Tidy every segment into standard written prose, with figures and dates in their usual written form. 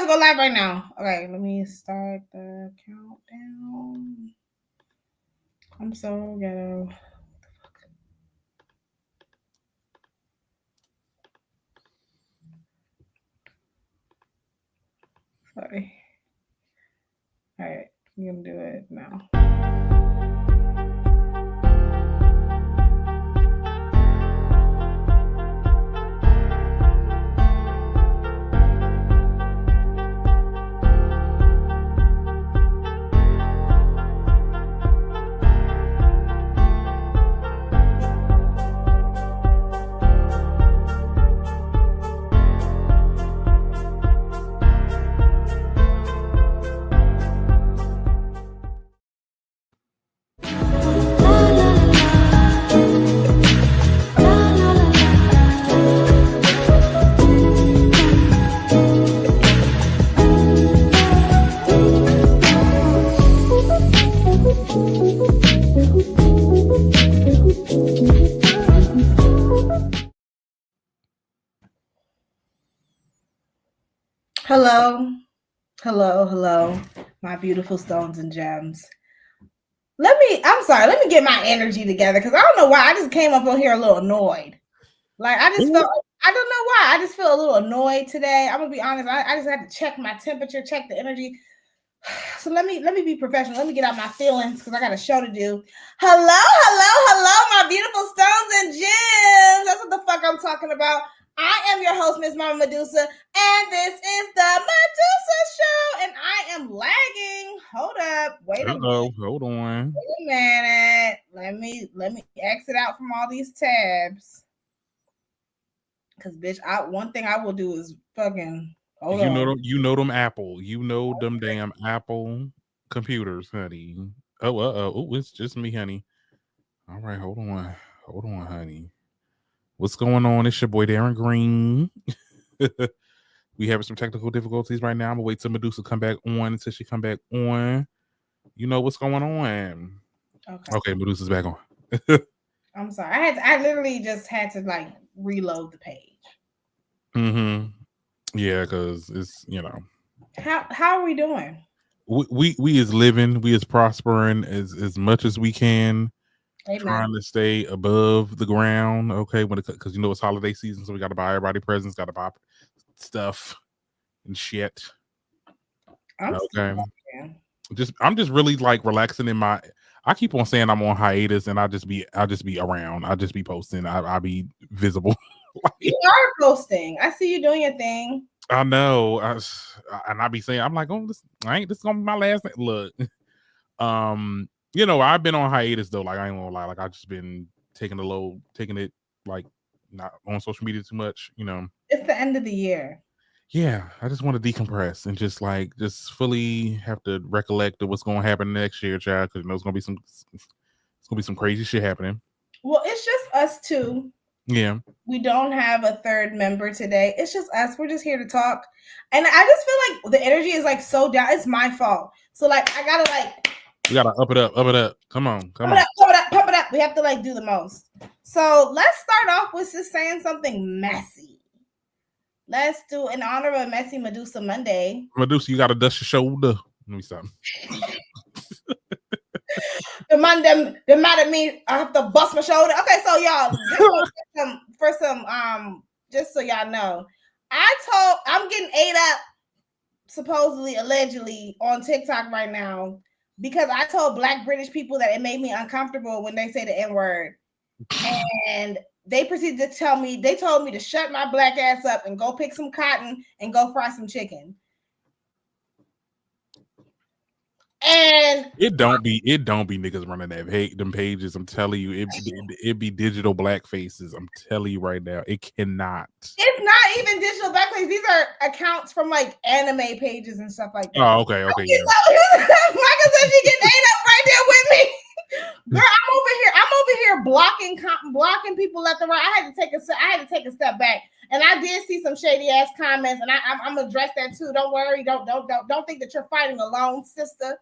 go live right now. Okay, let me start the countdown. I'm so ghetto. Sorry. All right, I'm gonna do it now. Hello, my beautiful stones and gems. I'm sorry, let me get my energy together because I don't know why I just came up on here a little annoyed. Like I don't know why. I just feel a little annoyed today. I'm gonna be honest. I just had to check my temperature, check the energy. So let me be professional. Let me get out my feelings because I got a show to do. Hello, my beautiful stones and gems. That's what the fuck I'm talking about. I am your host, Miss Mama Medusa, and this is the Medusa Show. And I am lagging. Hold up. Wait a minute. Hold on. Wait a minute. Let me exit out from all these tabs. Cause bitch, one thing I will do is fucking hold on. You know them Apple. You know them damn Apple computers, honey. Oh, it's just me, honey. All right, hold on, honey. What's going on? It's your boy Darren Green. We having some technical difficulties right now. I'm gonna wait till Medusa come back on until she come back on. You know what's going on. Okay, Medusa's back on. I'm sorry. I literally just had to like reload the page. Yeah, because it's How are we doing? We is living, we is prospering as much as we can. Amen. Trying to stay above the ground, okay? Because it's holiday season, so we got to buy everybody presents, got to buy stuff and shit. I'm just really like relaxing in my. I keep on saying I'm on hiatus, and I'll just be around. I'll just be posting. I'll be visible. You are posting. I see you doing your thing. I know, and I be saying, I'm like, oh, this is gonna be my last thing. Look, I've been on hiatus though. Like I ain't gonna lie, like I just been taking it like not on social media too much. It's the end of the year. Yeah, I just want to decompress and just fully have to recollect what's going to happen next year, child. Because it's gonna be some crazy shit happening. Well, it's just us two. Yeah. We don't have a third member today. It's just us. We're just here to talk. And I just feel like the energy is like so down. It's my fault. So like I gotta like we gotta up it up. Come on. Pump it up. We have to like do the most. So let's start off with just saying something messy. Let's do in honor of Messy Medusa Monday. Medusa, you gotta dust your shoulder. Let me stop. The mad at me. I have to bust my shoulder. Okay, so y'all, just so y'all know, I'm getting ate up, supposedly, allegedly, on TikTok right now because I told Black British people that it made me uncomfortable when they say the N-word, and they proceeded to tell me. They told me to shut my black ass up and go pick some cotton and go fry some chicken. And it don't be niggas running them pages. I'm telling you, it be digital black faces. I'm telling you right now, it cannot. It's not even digital black faces. These are accounts from like anime pages and stuff like that. Oh, okay. Yeah. Michael said she getting ate up right there with me. Girl, I'm over here blocking people left and right. I had to take a step back, and I did see some shady ass comments, and I'm gonna address that too. Don't worry, don't think that you're fighting alone, sister.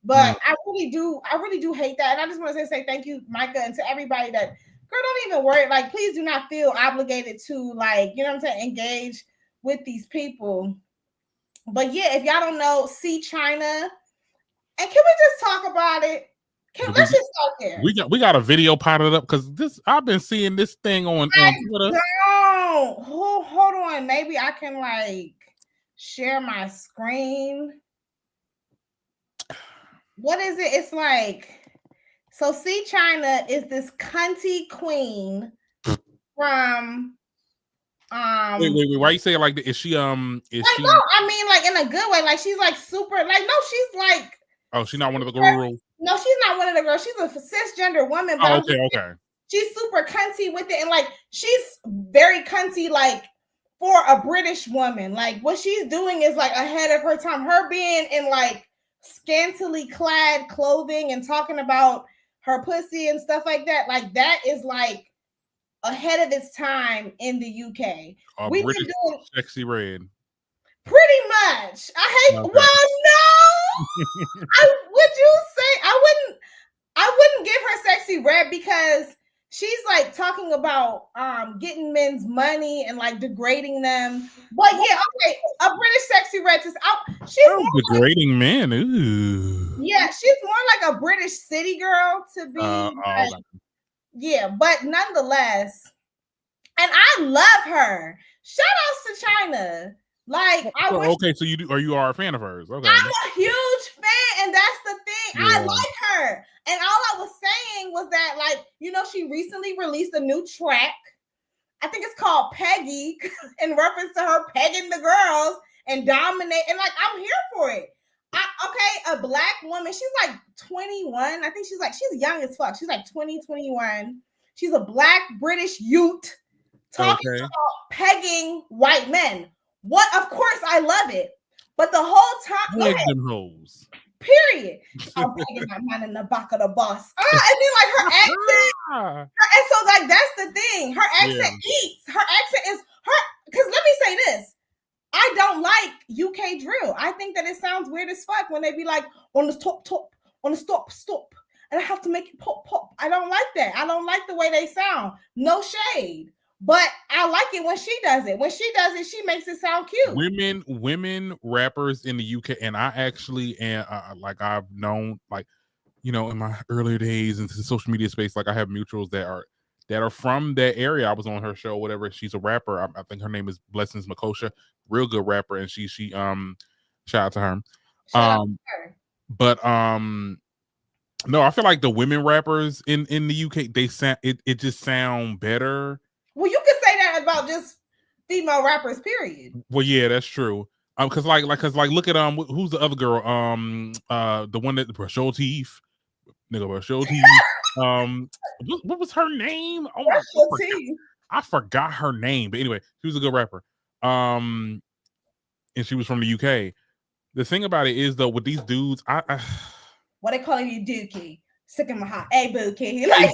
But I really do hate that, and I just want to say thank you, Micah, and to everybody that, girl, don't even worry. Like, please do not feel obligated to, like, engage with these people. But yeah, if y'all don't know, see China, and can we just talk about it? Let's just start there. We got a video potted up because I've been seeing this thing on Twitter. Hold on, maybe I can like share my screen. What is it? It's like, so see China is this cunty queen from wait, why you say it like that? Is she no, I mean like in a good way, like she's like super, like no, she's like, oh, she's not one of the girls. No, she's not one of the girls. She's a cisgender woman. But okay. She's super cunty with it, and like she's very cunty, like for a British woman. Like what she's doing is like ahead of her time. Her being in like scantily clad clothing and talking about her pussy and stuff like that. Like that is like ahead of its time in the UK. We've British been doing Sexy Red. Pretty much. I hate. Okay. Well, no. I wouldn't give her Sexy Red because she's like talking about getting men's money and like degrading them. But yeah, okay, a British Sexy Red is out. She's degrading like, men. Ooh. Yeah, she's more like a British city girl to be. Like, yeah, but nonetheless, and I love her. Shout outs to China. Like okay, so you are a fan of hers. Okay. I'm a huge fan, and that's the thing. Yeah. I like her. And all I was saying was that, like, you know, she recently released a new track. I think it's called Peggy, in reference to her pegging the girls and dominate. And like, I'm here for it. Okay, a black woman, she's like 21. I think she's young as fuck. She's like 20, 21. She's a black British youth talking about pegging white men. What? Of course, I love it. But the whole time, peg them hoes. Period. I'm pegging that man in the back of the bus. I mean, like her accent. And so, like, that's the thing. Her accent eats. Her accent is her. Because let me say this. I don't like UK drill. I think that it sounds weird as fuck when they be like, on the top, on the stop. And I have to make it pop. I don't like that. I don't like the way they sound. No shade. But I like it when she does it. When she does it, she makes it sound cute. Women rappers in the UK, and I actually, and like I've known, like, you know, in my earlier days into the social media space, like I have mutuals that are from that area. I was on her show, whatever. She's a rapper. I think her name is Blessings Makosha, real good rapper, and she shout out to her. But no, I feel like the women rappers in the UK, they sound it just sound better. Well, you could say that about just female rappers, period. Well, yeah, that's true. Cause like look at who's the other girl? The one that Schultz, nigga, Schultz. What was her name? Oh, I forgot her name. But anyway, she was a good rapper. And she was from the UK. The thing about it is though, with these dudes, what they calling you, Dookie? Sick in my heart. Hey, Bookie. Like,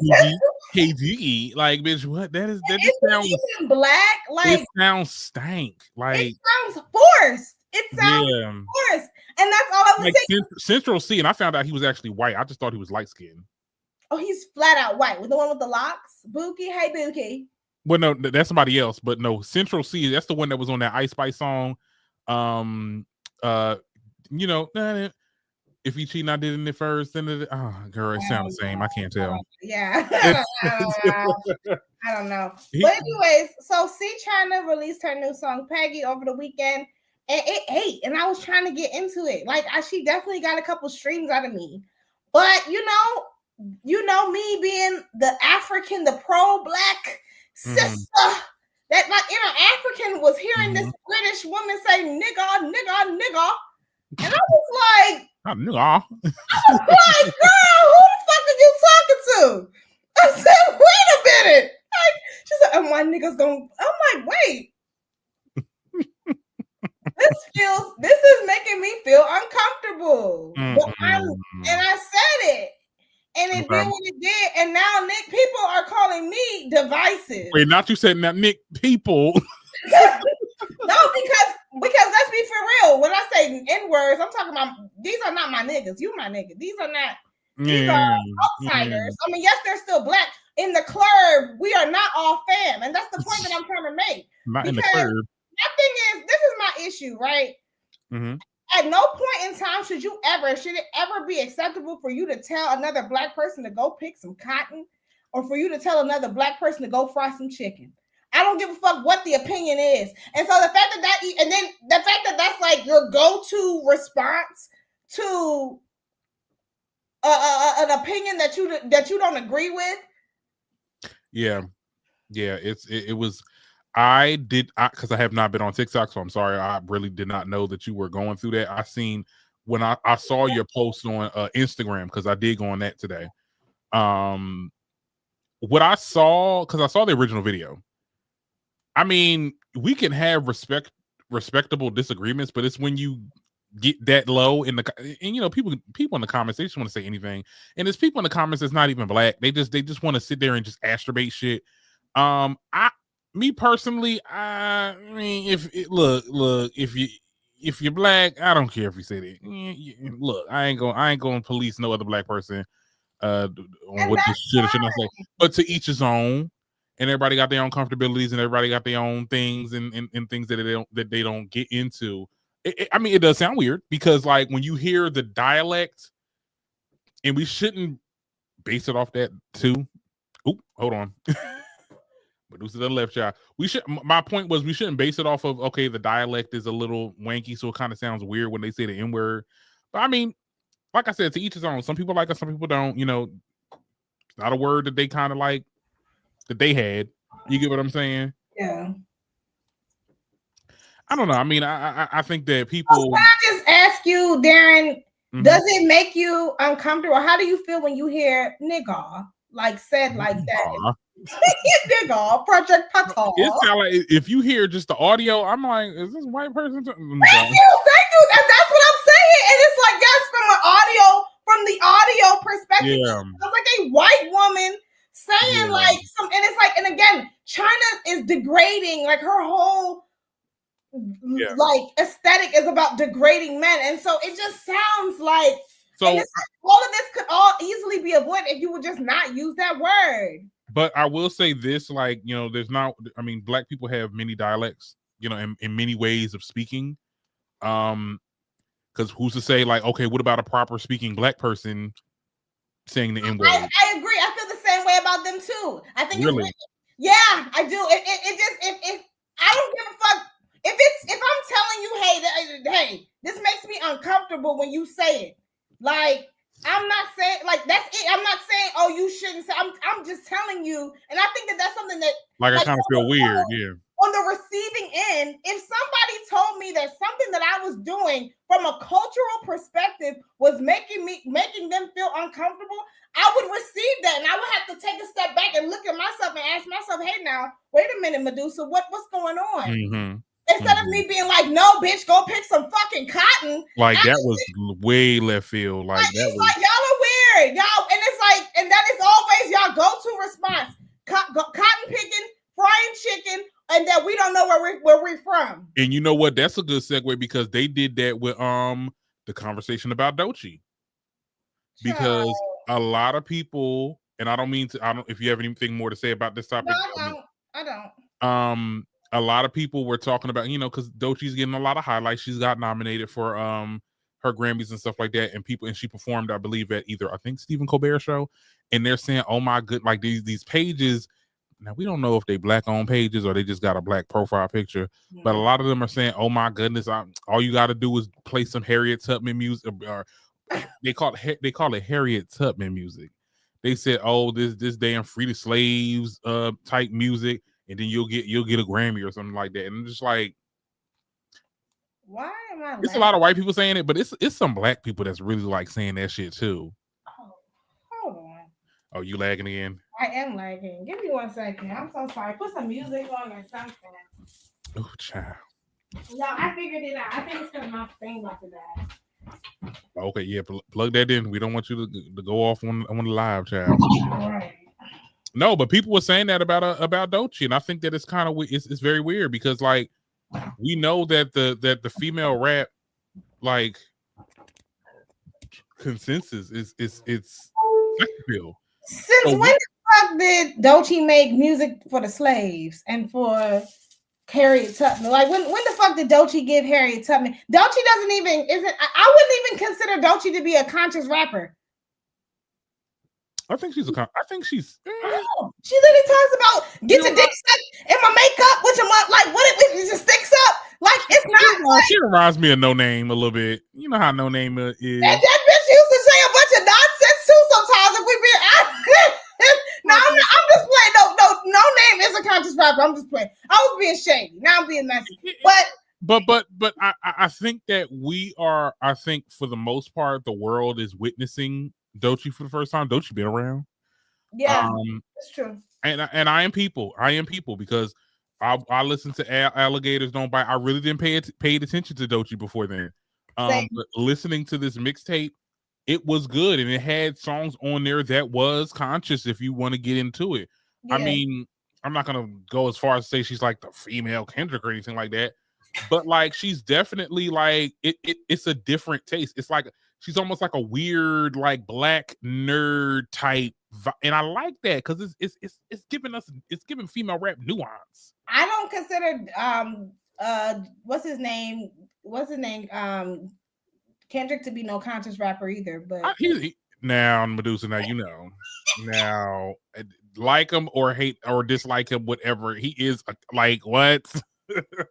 hey, Dookie. Like, bitch, what? That just sounds even black. Like, it sounds stank. Like, it sounds forced. It sounds forced. And that's all I was saying. Central C, and I found out he was actually white. I just thought he was light skinned. Oh, he's flat out white. With the one with the locks? Bookie. Hey, Bookie. Well, no, that's somebody else. But no, Central C, that's the one that was on that Ice Spice song. You know, if you cheat, I did it first. Then girl, it sounds the same. I can't tell. Yeah, I don't know. But anyways, so see, China released her new song Peggy over the weekend, and it ate. And I was trying to get into it. Like, she definitely got a couple streams out of me. But you know me being the African, the pro-black sister. That like African was hearing this British woman say nigga. And I was like, I was like, girl, who the fuck are you talking to? I said, wait a minute. Like, she said, and my niggas gonna, I'm like, wait. This is making me feel uncomfortable. And I said it. And it did what it did. And now Nick, people are calling me divisive. Wait, not you said that, Nick, people. No, because let's be for real. When I say N-words, I'm talking about these are not my niggas. You my nigga. These are outsiders. I mean, yes, they're still black. In the club, we are not all fam. And that's the point that I'm trying to make. Not in the club. My thing is, this is my issue, right? Mm-hmm. At no point in time should it ever be acceptable for you to tell another black person to go pick some cotton, or for you to tell another black person to go fry some chicken. I don't give a fuck what the opinion is. And so the fact that that's like your go-to response to an opinion that you don't agree with. Yeah. It was. Because I have not been on TikTok, so I'm sorry. I really did not know that you were going through that. I seen when I saw your post on Instagram, because I did go on that today. What I saw, because I saw the original video. I mean, we can have respectable disagreements, but it's when you get that low in the, and people in the comments, they just want to say anything, and there's people in the comments that's not even black. They just want to sit there and just astrobate shit. Me personally, I mean, if you're black, I don't care if you say that. Look, I ain't going to police no other black person on what this should or should not say. But to each his own, and everybody got their own comfortabilities, and everybody got their own things and things that they don't get into. I mean, it does sound weird, because like when you hear the dialect, and we shouldn't base it off that too. Oh, hold on. Medusa to the left, child. My point was, we shouldn't base it off of, okay, the dialect is a little wanky, so it kind of sounds weird when they say the N-word. But I mean, like I said, to each his own. Some people like it, some people don't. It's not a word that they kind of like, that they had. You get what I'm saying? Yeah. I don't know. I mean, I think that people. Can I just ask you, Darren? Mm-hmm. Does it make you uncomfortable? How do you feel when you hear "nigga" like said like that? Nigga, Project Patal. It's kind of like, if you hear just the audio, I'm like, is this white person? Thank you. That's what I'm saying. And it's like, yes, from the audio perspective, it's like a white woman saying like some, and it's like, and again, China is degrading, like her whole like aesthetic is about degrading men, and so it just sounds like, so all of this could all easily be avoided if you would just not use that word. But I will say this, like, there's not, I mean, black people have many dialects, in many ways of speaking. Because who's to say, like, okay, what about a proper speaking black person saying the N-word? I agree. I feel the same way about them too. I think really, yeah, I do. It just, if I don't give a fuck if I'm telling you, hey, this makes me uncomfortable when you say it. Like, I'm not saying like that's it. I'm not saying, oh, you shouldn't say. I'm just telling you, and I think that's something that like I kind of feel weird, yeah. On the receiving end, if somebody told me that something that I was doing from a cultural perspective was making them feel uncomfortable, I would receive that, and I would have to take a step back and look at myself and ask myself, hey, now, wait a minute, Medusa, what's going on? Mm-hmm. Instead of me being like, no, bitch, go pick some fucking cotton. Like, that was way left field. Like that was like, y'all are weird, y'all, and it's like, and that is always y'all go-to response: cotton picking, frying chicken, and that we don't know where we're from. And you know what? That's a good segue, because they did that with the conversation about Doechii. Because a lot of people, and I don't if you have anything more to say about this topic. No, I don't. A lot of people were talking about, because Doechii's getting a lot of highlights. She's got nominated for her Grammys and stuff like that, and she performed, I believe, at either, I think, Stephen Colbert show, and they're saying, oh my good, like these pages. Now, we don't know if they black owned pages or they just got a black profile picture, but a lot of them are saying, oh my goodness, all you got to do is play some Harriet Tubman music, or they call it Harriet Tubman music. They said, oh, this damn Free the Slaves type music, and then you'll get a Grammy or something like that. And I'm just like, why am I? It's a lot of white people saying it, but it's some black people that's really like saying that shit too. Oh, hold on. Oh, you lagging again? I am lagging. Give me 1 second. I'm so sorry. Put some music on or something. Oh, child. No, I figured it out. I think it's because my thing about to die. Okay, yeah, plug that in. We don't want you to go off on the live, child. Right. No, but people were saying that about Doechii, and I think that it's kind of it's very weird, because like we know that the female rap like consensus is sexual. Since when the fuck did Doechii make music for the slaves and for Harriet Tubman. Like when the fuck did Doechii give Harriet Tubman? Doechii I wouldn't even consider Doechii to be a conscious rapper. I think she's. Oh, she literally talks about get your dick stuck in my makeup with your like what it just sticks up. Like it's not. She reminds me of No Name a little bit. You know how No Name is. That bitch used to say a bunch of nonsense too. Sometimes if we be no, I'm just playing. No Name is a conscious rapper. I'm just playing. I was being shady. Now I'm being messy. But I think that we are. I think for the most part, the world is witnessing Doechii for the first time. Doechii been around. Yeah, that's true. And I am people. Because I listen to Alligators Don't Bite. I really didn't pay attention to Doechii before then. But listening to this mixtape, it was good, and it had songs on there that was conscious. If you want to get into it, yeah. I mean, I'm not gonna go as far as to say she's like the female Kendrick or anything like that, but like she's definitely like it's a different taste. It's like she's almost like a weird like black nerd type, and I like that because it's giving female rap nuance. I don't consider what's his name Kendrick to be no conscious rapper either, but now Medusa, now like him or hate or dislike him, whatever he is, like what?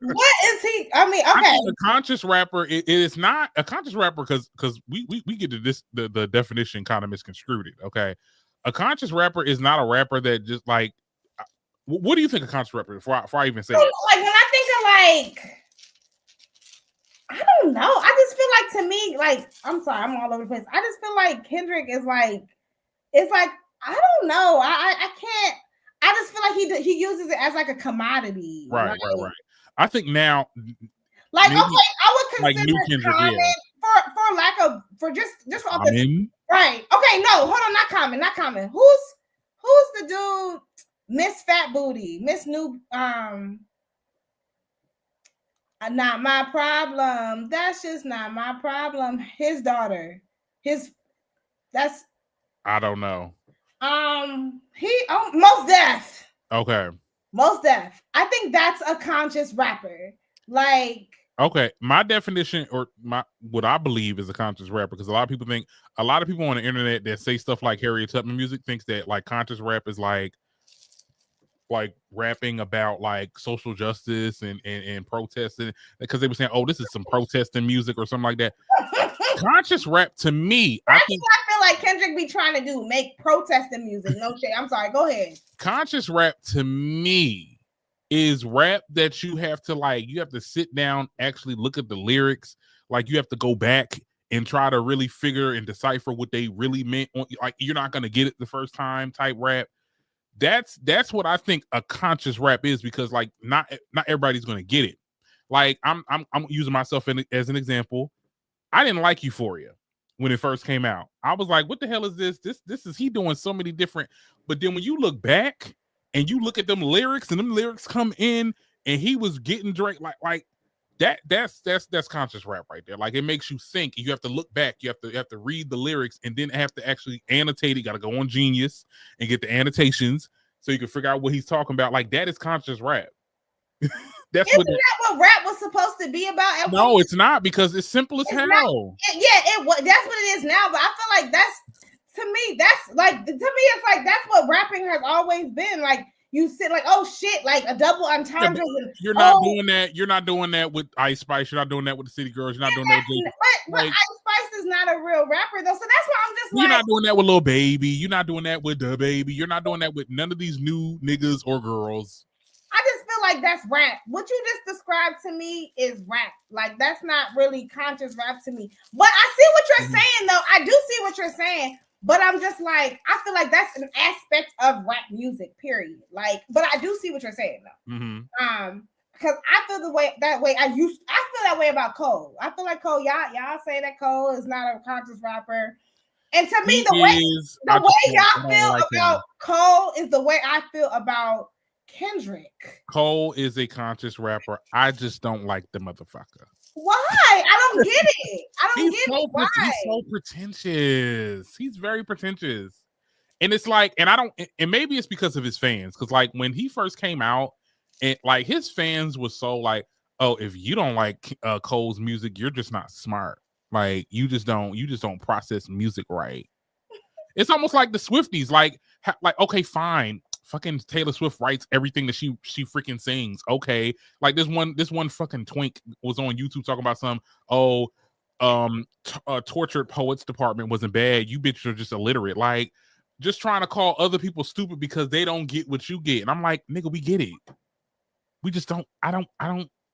What is he? I mean, okay, a conscious rapper. It is not a conscious rapper because we get to this the definition kind of misconstrued it. Okay, a conscious rapper is not a rapper that just like. What do you think a conscious rapper is? Before I even say it? Like when I think of like. I don't know. I just feel like to me, like, I'm sorry, I'm all over the place. I just feel like Kendrick is like, it's like, I don't know. I can't. I just feel like he uses it as like a commodity. Right. I think now, like, maybe, okay, I would consider like new Kendrick, Common for lack of just off the right. Okay, no, hold on, not Common. Who's the dude? Miss Fat Booty, Miss New not my problem. That's just not my problem. His daughter. That's I don't know. Most Def. Okay. Most Def. I think that's a conscious rapper. Like okay, my definition or what I believe is a conscious rapper, because a lot of people on the internet that say stuff like Harriet Tubman music thinks that like conscious rap is like rapping about like social justice and protesting, because they were saying, oh, this is some protesting music or something like that. Conscious rap to me, I feel like Kendrick be trying to make protesting music. No shit. I'm sorry. Go ahead. Conscious rap to me is rap that you have to sit down, actually look at the lyrics. Like you have to go back and try to really figure and decipher what they really meant. Like you're not going to get it the first time type rap. That's what I think a conscious rap is, because like not everybody's going to get it. Like I'm using myself as an example. I didn't like Euphoria when it first came out. I was like, what the hell is this? This is he doing so many different. But then when you look back and you look at them lyrics, and them lyrics come in, and he was getting Drake like that's conscious rap right there. Like it makes you think. You have to look back. You have to read the lyrics, and then have to actually annotate it. Got to go on Genius and get the annotations so you can figure out what he's talking about. Like that is conscious rap. Isn't that what rap was supposed to be about? No, it's not, because it's simple as hell. It was. That's what it is now. But I feel like to me, it's like that's what rapping has always been. Like you sit like, oh shit, like a double entendre. Yeah, you're not doing that. You're not doing that with Ice Spice. You're not doing that with the City Girls. You're not doing that with but Ice Spice is not a real rapper though. So that's why I'm just you're not doing that with Lil Baby. You're not doing that with Da Baby. You're not doing that with none of these new niggas or girls. I just feel like that's rap. What you just described to me is rap. Like that's not really conscious rap to me. But I see what you're saying though. I do see what you're saying. But I'm just like, I feel like that's an aspect of rap music, period. Like, but I do see what you're saying though. Mm-hmm. Because I feel that way. I feel that way about Cole. I feel like Cole, y'all say that Cole is not a conscious rapper. And to me, the way y'all feel about Cole is the way I feel about Kendrick. Cole is a conscious rapper. I just don't like the motherfucker. Why? I don't get it. Why? He's so pretentious. He's very pretentious. And it's like, and maybe it's because of his fans. Because like when he first came out, And like his fans was so like, oh, if you don't like Cole's music, you're just not smart. Like you just don't process music right. It's almost like the Swifties, like okay, fine. Fucking Taylor Swift writes everything that she freaking sings. Okay, like this one fucking twink was on YouTube talking about tortured poets department wasn't bad. You bitches are just illiterate. Like just trying to call other people stupid because they don't get what you get. And I'm like, nigga, we get it. We just don't. I don't.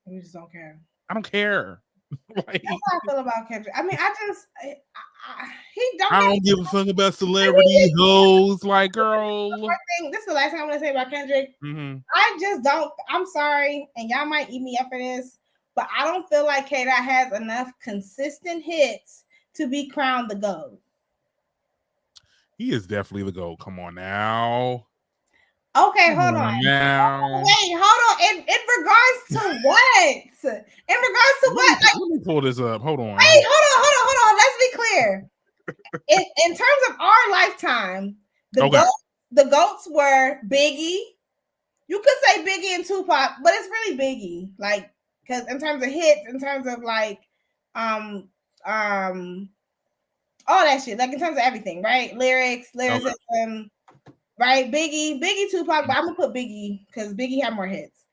We just don't care. I don't care. Like, that's how I feel about Kendrick. I mean, I don't give a fuck about celebrity hoes. Like, girl. This is the last thing I'm gonna say about Kendrick. Mm-hmm. I just don't. I'm sorry, and y'all might eat me up for this, but I don't feel like KDot has enough consistent hits to be crowned the GOAT. He is definitely the GOAT. Come on now. Okay, hold on. Now. Wait, hold on. In regards to what? In regards to what? Like, let me pull this up. Hold on. Wait, hold on. Let's be clear. in terms of our lifetime, the GOATs were Biggie. You could say Biggie and Tupac, but it's really Biggie. Like, because in terms of hits, in terms of like, all that shit. Like in terms of everything, right? Lyricism. Okay. Right, Biggie, Tupac, but I'm gonna put Biggie because Biggie had more hits.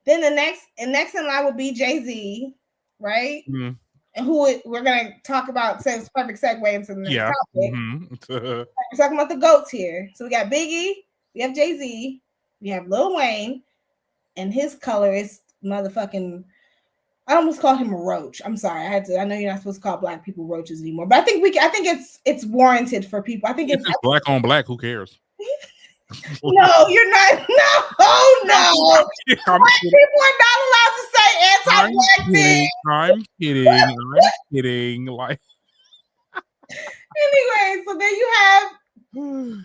Then the next in line would be Jay-Z, right? Mm-hmm. And who we're gonna talk about. So it's a perfect segue into the next topic. Mm-hmm. We're talking about the GOATs here. So we got Biggie, we have Jay-Z, we have Lil Wayne, and his color is motherfucking. I almost called him a roach. I'm sorry, I know you're not supposed to call black people roaches anymore, but I think it's warranted for people. I think it's black on black. Who cares? No, you're not. No. People are not allowed to say anti-black things. I'm kidding. Like, anyway, so then you have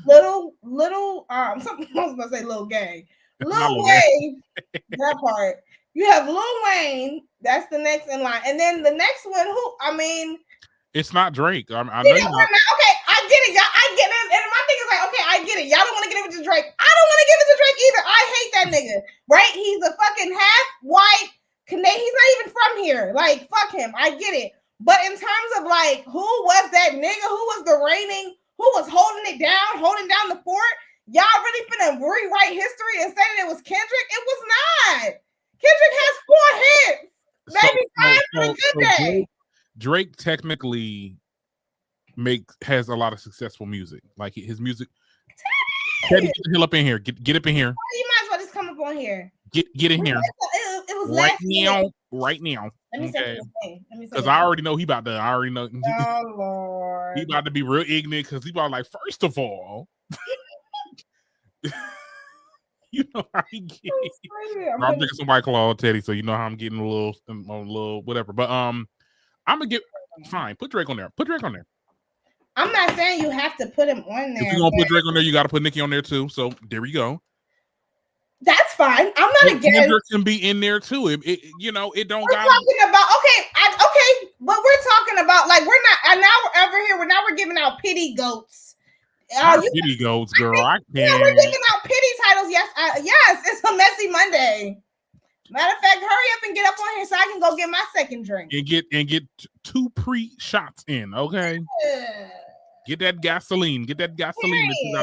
little something I was about to say Lil Gang. Lil Wayne, that part. You have Lil Wayne, that's the next in line. And then the next one, it's not Drake. I know you're not. Okay, I get it. Y'all, I get it. And my thing is like, okay, I get it. Y'all don't want to give it to Drake. I don't want to give it to Drake either. I hate that nigga. Right? He's a fucking half white Canadian. He's not even from here. Like, fuck him. I get it. But in terms of like, who was that nigga? Who was the reigning? Who was holding down the fort? Y'all really finna rewrite history and say that it was Kendrick? It was not. Kendrick has 4 hits. Maybe 5 for a good day. Drake technically has a lot of successful music. Like his music. Teddy, get the hell up in here. Get up in here. You might as well just come up on here. Get in here. It was right now. Let me say because I already know he about to. I already know. Oh Lord. He about to be real ignorant because he about like, first of all. You know how he gets. I'm drinking some White Claw, Teddy, so you know how I'm getting a little whatever. But I'm gonna get fine. Put Drake on there. I'm not saying you have to put him on there. If you're gonna put Drake on there, you got to put Nicki on there too. So there we go. That's fine. I'm not against. Kendrick can be in there too. It don't. We're talking about okay, but we're talking about like we're not. And now we're over here. Now we're giving out pity goats. Pity goats, girl. I can't. Yeah, we're giving out pity titles. Yes, it's a messy Monday. Matter of fact, hurry up and get up on here so I can go get my second drink and get 2 pre-shots in. Okay. Yeah. Get that gasoline. That you got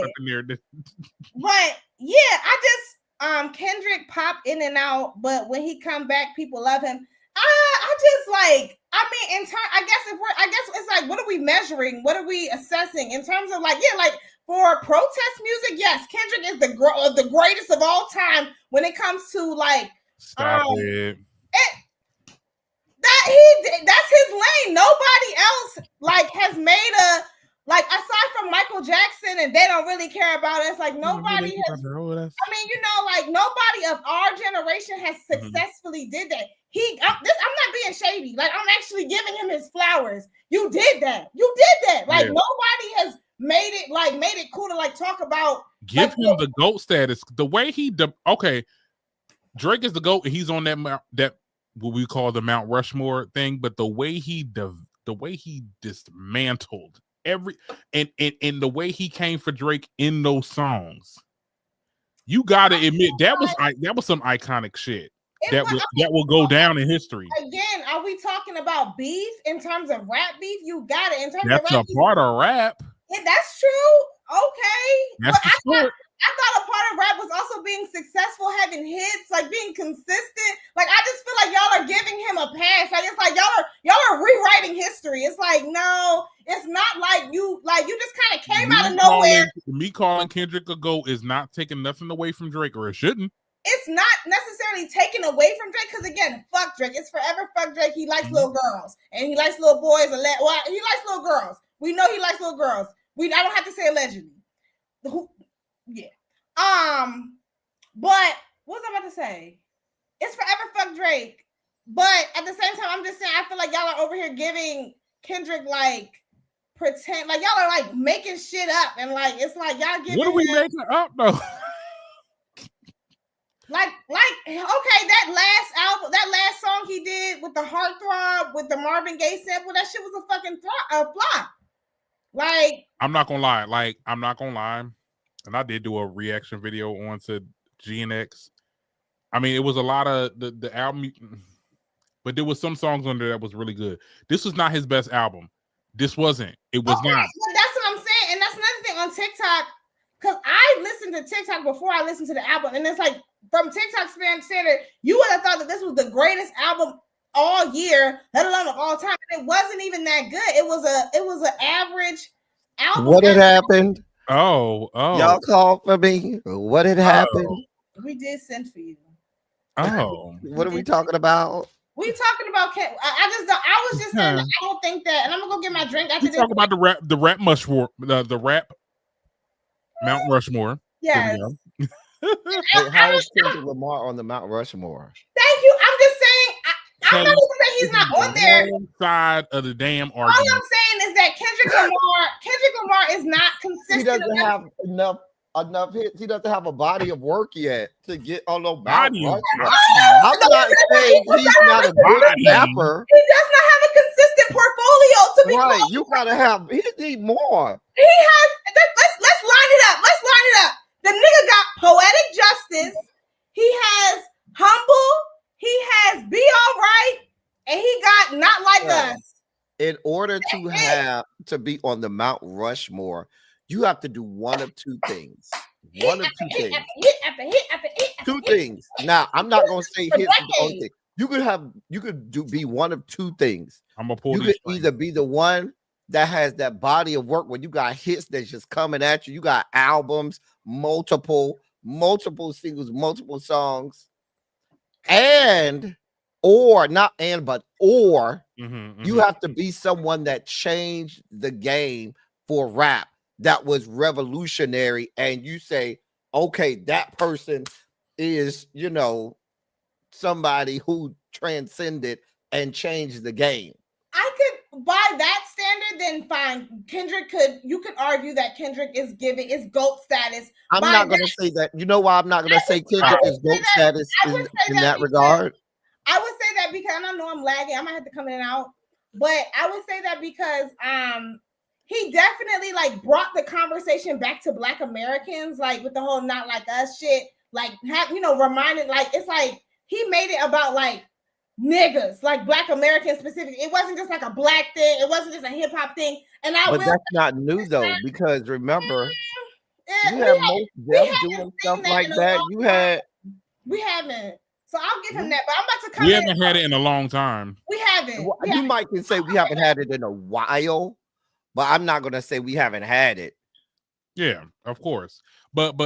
up in there. But yeah, I just Kendrick pop in and out, but when he come back, people love him. I just like. I mean, in turn, I guess it's like, what are we measuring? What are we assessing in terms of like, like for protest music? Yes, Kendrick is the greatest of all time when it comes to like. Stop it. That's his lane. Nobody else like has made like aside from Michael Jackson, and they don't really care about us. Like nobody has. I mean, like nobody of our generation has successfully did that. I'm not being shady. Like I'm actually giving him his flowers. You did that. Like nobody has made it cool to like talk about. Give him the GOAT status. The way Drake is the GOAT. He's on that what we call the Mount Rushmore thing. But the way he dismantled and the way he came for Drake in those songs. You gotta admit that was some iconic shit. That will go down in history. Again, are we talking about beef in terms of rap beef? You got it. In terms That's of rap a part of rap. Yeah, that's true. Okay. That's the sport. I thought a part of rap was also being successful, having hits, like being consistent. Like I just feel like y'all are giving him a pass. Like it's like y'all are rewriting history. It's like no, it's not like you just kind of came out of nowhere. Me calling Kendrick a GOAT is not taking nothing away from Drake, or it shouldn't. It's not necessarily taken away from Drake because again, fuck Drake. It's forever fuck Drake. He likes little girls and he likes little boys. He likes little girls. We know he likes little girls. I don't have to say allegedly. Yeah. But what was I about to say? It's forever fuck Drake. But at the same time, I'm just saying I feel like y'all are over here giving Kendrick like pretend, like y'all are like making shit up, and like it's like y'all giving. What are we making up though? Like okay, that last song he did with the heartthrob with the Marvin Gaye sample, that shit was a fucking flop. Like I'm not gonna lie, and I did do a reaction video onto GNX. I mean, it was a lot of the album, but there was some songs on there that was really good. This was not his best album. This wasn't. It was not. Well, that's what I'm saying, and that's another thing on TikTok. Because I listened to TikTok before I listened to the album, and it's like from TikTok's standard, you would have thought that this was the greatest album all year, let alone of all time. And it wasn't even that good. It was an average album. What had happened? Oh, y'all called for me. What had happened? We did send for you. Oh, what are we talking about? We talking about I was just saying that I don't think that, and I'm gonna go get my drink after this. Talk about the rap Rushmore, the rap Mount Rushmore. Yes. Wait, how is Kendrick Lamar on the Mount Rushmore? Thank you. I'm just saying I'm not gonna say he's not on there. Side of the damn argument. All I'm saying is that Kendrick Lamar is not consistent. He doesn't have enough hits. He doesn't have a body of work yet to get on the body. I'm not saying he's not a good rapper. He does not have a consistent portfolio to be right. You gotta have. He need more. He has. Let's line it up. The nigga got Poetic Justice. He has Humble. He has Be All Right, and he got Not Like Us. In order to be on the Mount Rushmore, you have to do one of two things. Two things. Now, I'm not gonna say hits is the only thing. You could be one of two things. I'm gonna pull. You could either be the one that has that body of work when you got hits that's just coming at you. You got albums, multiple singles, multiple songs, or you have to be someone that changed the game for rap, that was revolutionary, and you say, okay, that person is, somebody who transcended and changed the game. I could, by that standard, then fine. You could argue that Kendrick is GOAT status. I'm not going to say that. You know why I'm not going to say Kendrick is GOAT status in that regard? I would say that because, and I know I'm lagging, I might have to come in and out, but I would say that because he definitely like brought the conversation back to Black Americans, like with the whole Not Like Us shit, like reminded, like it's like he made it about like niggas, like Black Americans specifically. It wasn't just like a black thing, it wasn't just a hip-hop thing. And that's not new though, because remember, you had Most Def doing stuff like that. We haven't. So I'll give him that, but I'm about to come. We haven't had it in a long time. We haven't. You might can say we haven't had it in a while, but I'm not gonna say we haven't had it. Yeah, of course. But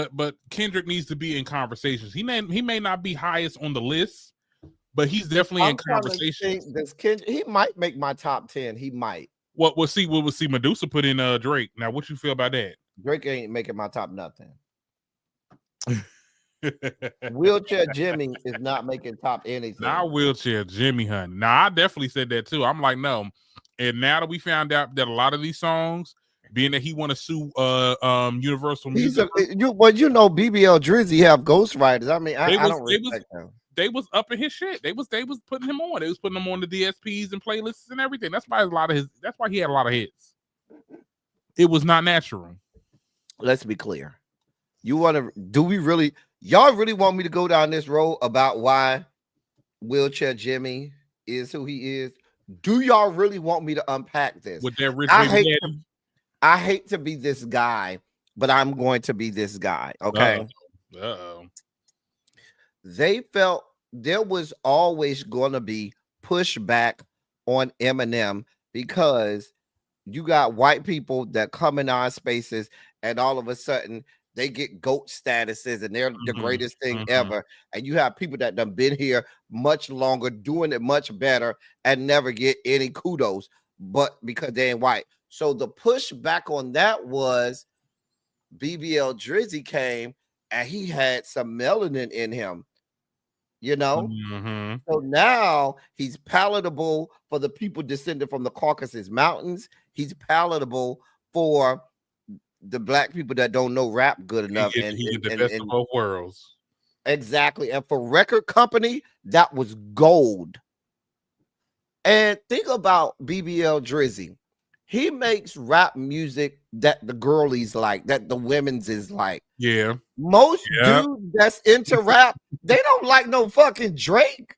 Kendrick needs to be in conversations. He may not be highest on the list, but he's definitely in conversations. He might make my top 10. He might. We'll see Medusa put in Drake. Now, what you feel about that? Drake ain't making my top nothing. Wheelchair Jimmy is not making top anything. Now Wheelchair Jimmy, honey. Now I definitely said that too. I'm like, no. And now that we found out that a lot of these songs, being that he want to sue Universal Music, BBL Drizzy have ghostwriters. I mean, I don't respect them. They was up in his shit. They was putting him on. They was putting him on the DSPs and playlists and everything. That's why he had a lot of hits. It was not natural. Let's be clear. You want to? Do we really? Y'all really want me to go down this road about why Wheelchair Jimmy is who he is? Do y'all really want me to unpack this? With that rich I baby I hate to be this guy, but I'm going to be this guy. Okay. Uh-oh. They felt there was always going to be pushback on Eminem because you got white people that come in our spaces and all of a sudden they get GOAT statuses and they're the greatest thing ever. And you have people that done been here much longer, doing it much better and never get any kudos, but because they ain't white. So the pushback on that was BBL Drizzy came and he had some melanin in him, you know? So now he's palatable for the people descended from the Caucasus Mountains. He's palatable for the black people that don't know rap good enough. He get the best of both worlds. Exactly. And for record company, that was gold. And think about BBL Drizzy. He makes rap music that the girlies like, that the women's is like. Yeah. Most dudes that's into rap, they don't like no fucking Drake.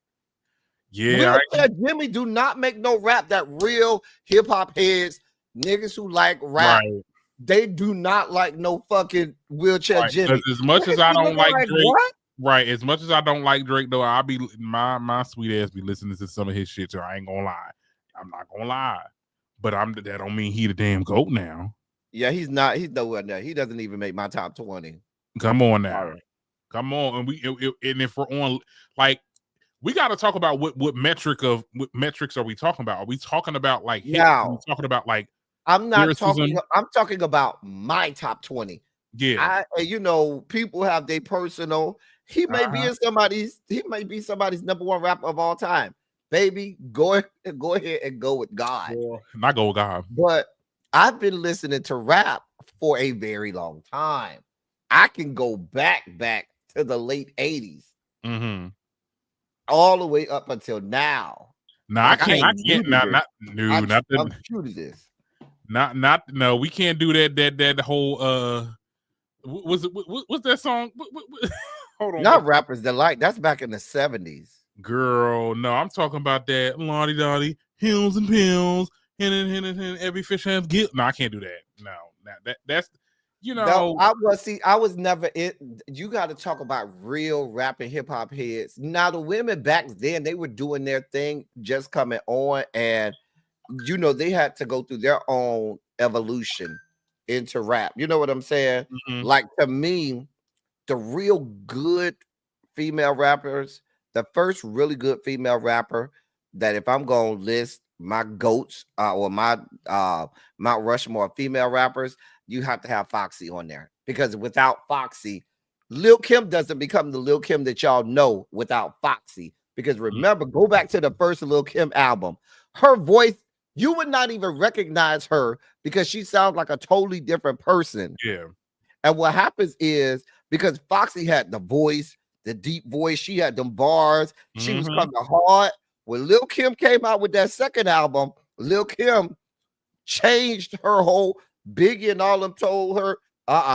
Yeah. Jimmy do not make no rap that real hip-hop heads, niggas who like rap, they do not like no fucking Wheelchair Jimmy. As much as I don't like Drake, as much as I don't like Drake, though, I'll be my sweet ass be listening to some of his shit, so I ain't gonna lie. I'm not gonna lie. But that don't mean he the damn GOAT now. Yeah, he's not. He's nowhere there. He doesn't even make my top 20. Come on now. Come on. And if we're on, like, we got to talk about what metrics are we talking about? Are we talking about like now? Are we talking about like I'm not talking. I'm talking about my top 20. Yeah. People have their personal. He may be in somebody's. He may be somebody's number one rapper of all time. Baby, go ahead and go with God. Not go with God. But I've been listening to rap for a very long time. I can go back to the late 80s. All the way up until now. No, like, I can't. I'm true to this. No, we can't do that whole what's that song? Hold on. Not Rapper's Delight. That's back in the 70s. Girl, no, I'm talking about that Lottie Dottie, hills and pills, and every fish has guilt. No, I can't do that. No, that's I was never it. You got to talk about real rap and hip hop heads. Now the women back then, they were doing their thing, just coming on, and they had to go through their own evolution into rap. You know what I'm saying? Like, to me, the real good female rappers. The first really good female rapper that, if I'm going to list my GOATs or my Mount Rushmore female rappers, you have to have Foxy on there. Because without Foxy, Lil Kim doesn't become the Lil Kim that y'all know without Foxy. Because remember, go back to the first Lil Kim album. Her voice, you would not even recognize her because she sounds like a totally different person. Yeah. And what happens is, because Foxy had the voice, the deep voice, she had them bars, she was coming hard. When Lil Kim came out with that second album, Lil Kim changed her whole. Biggie and all them told her,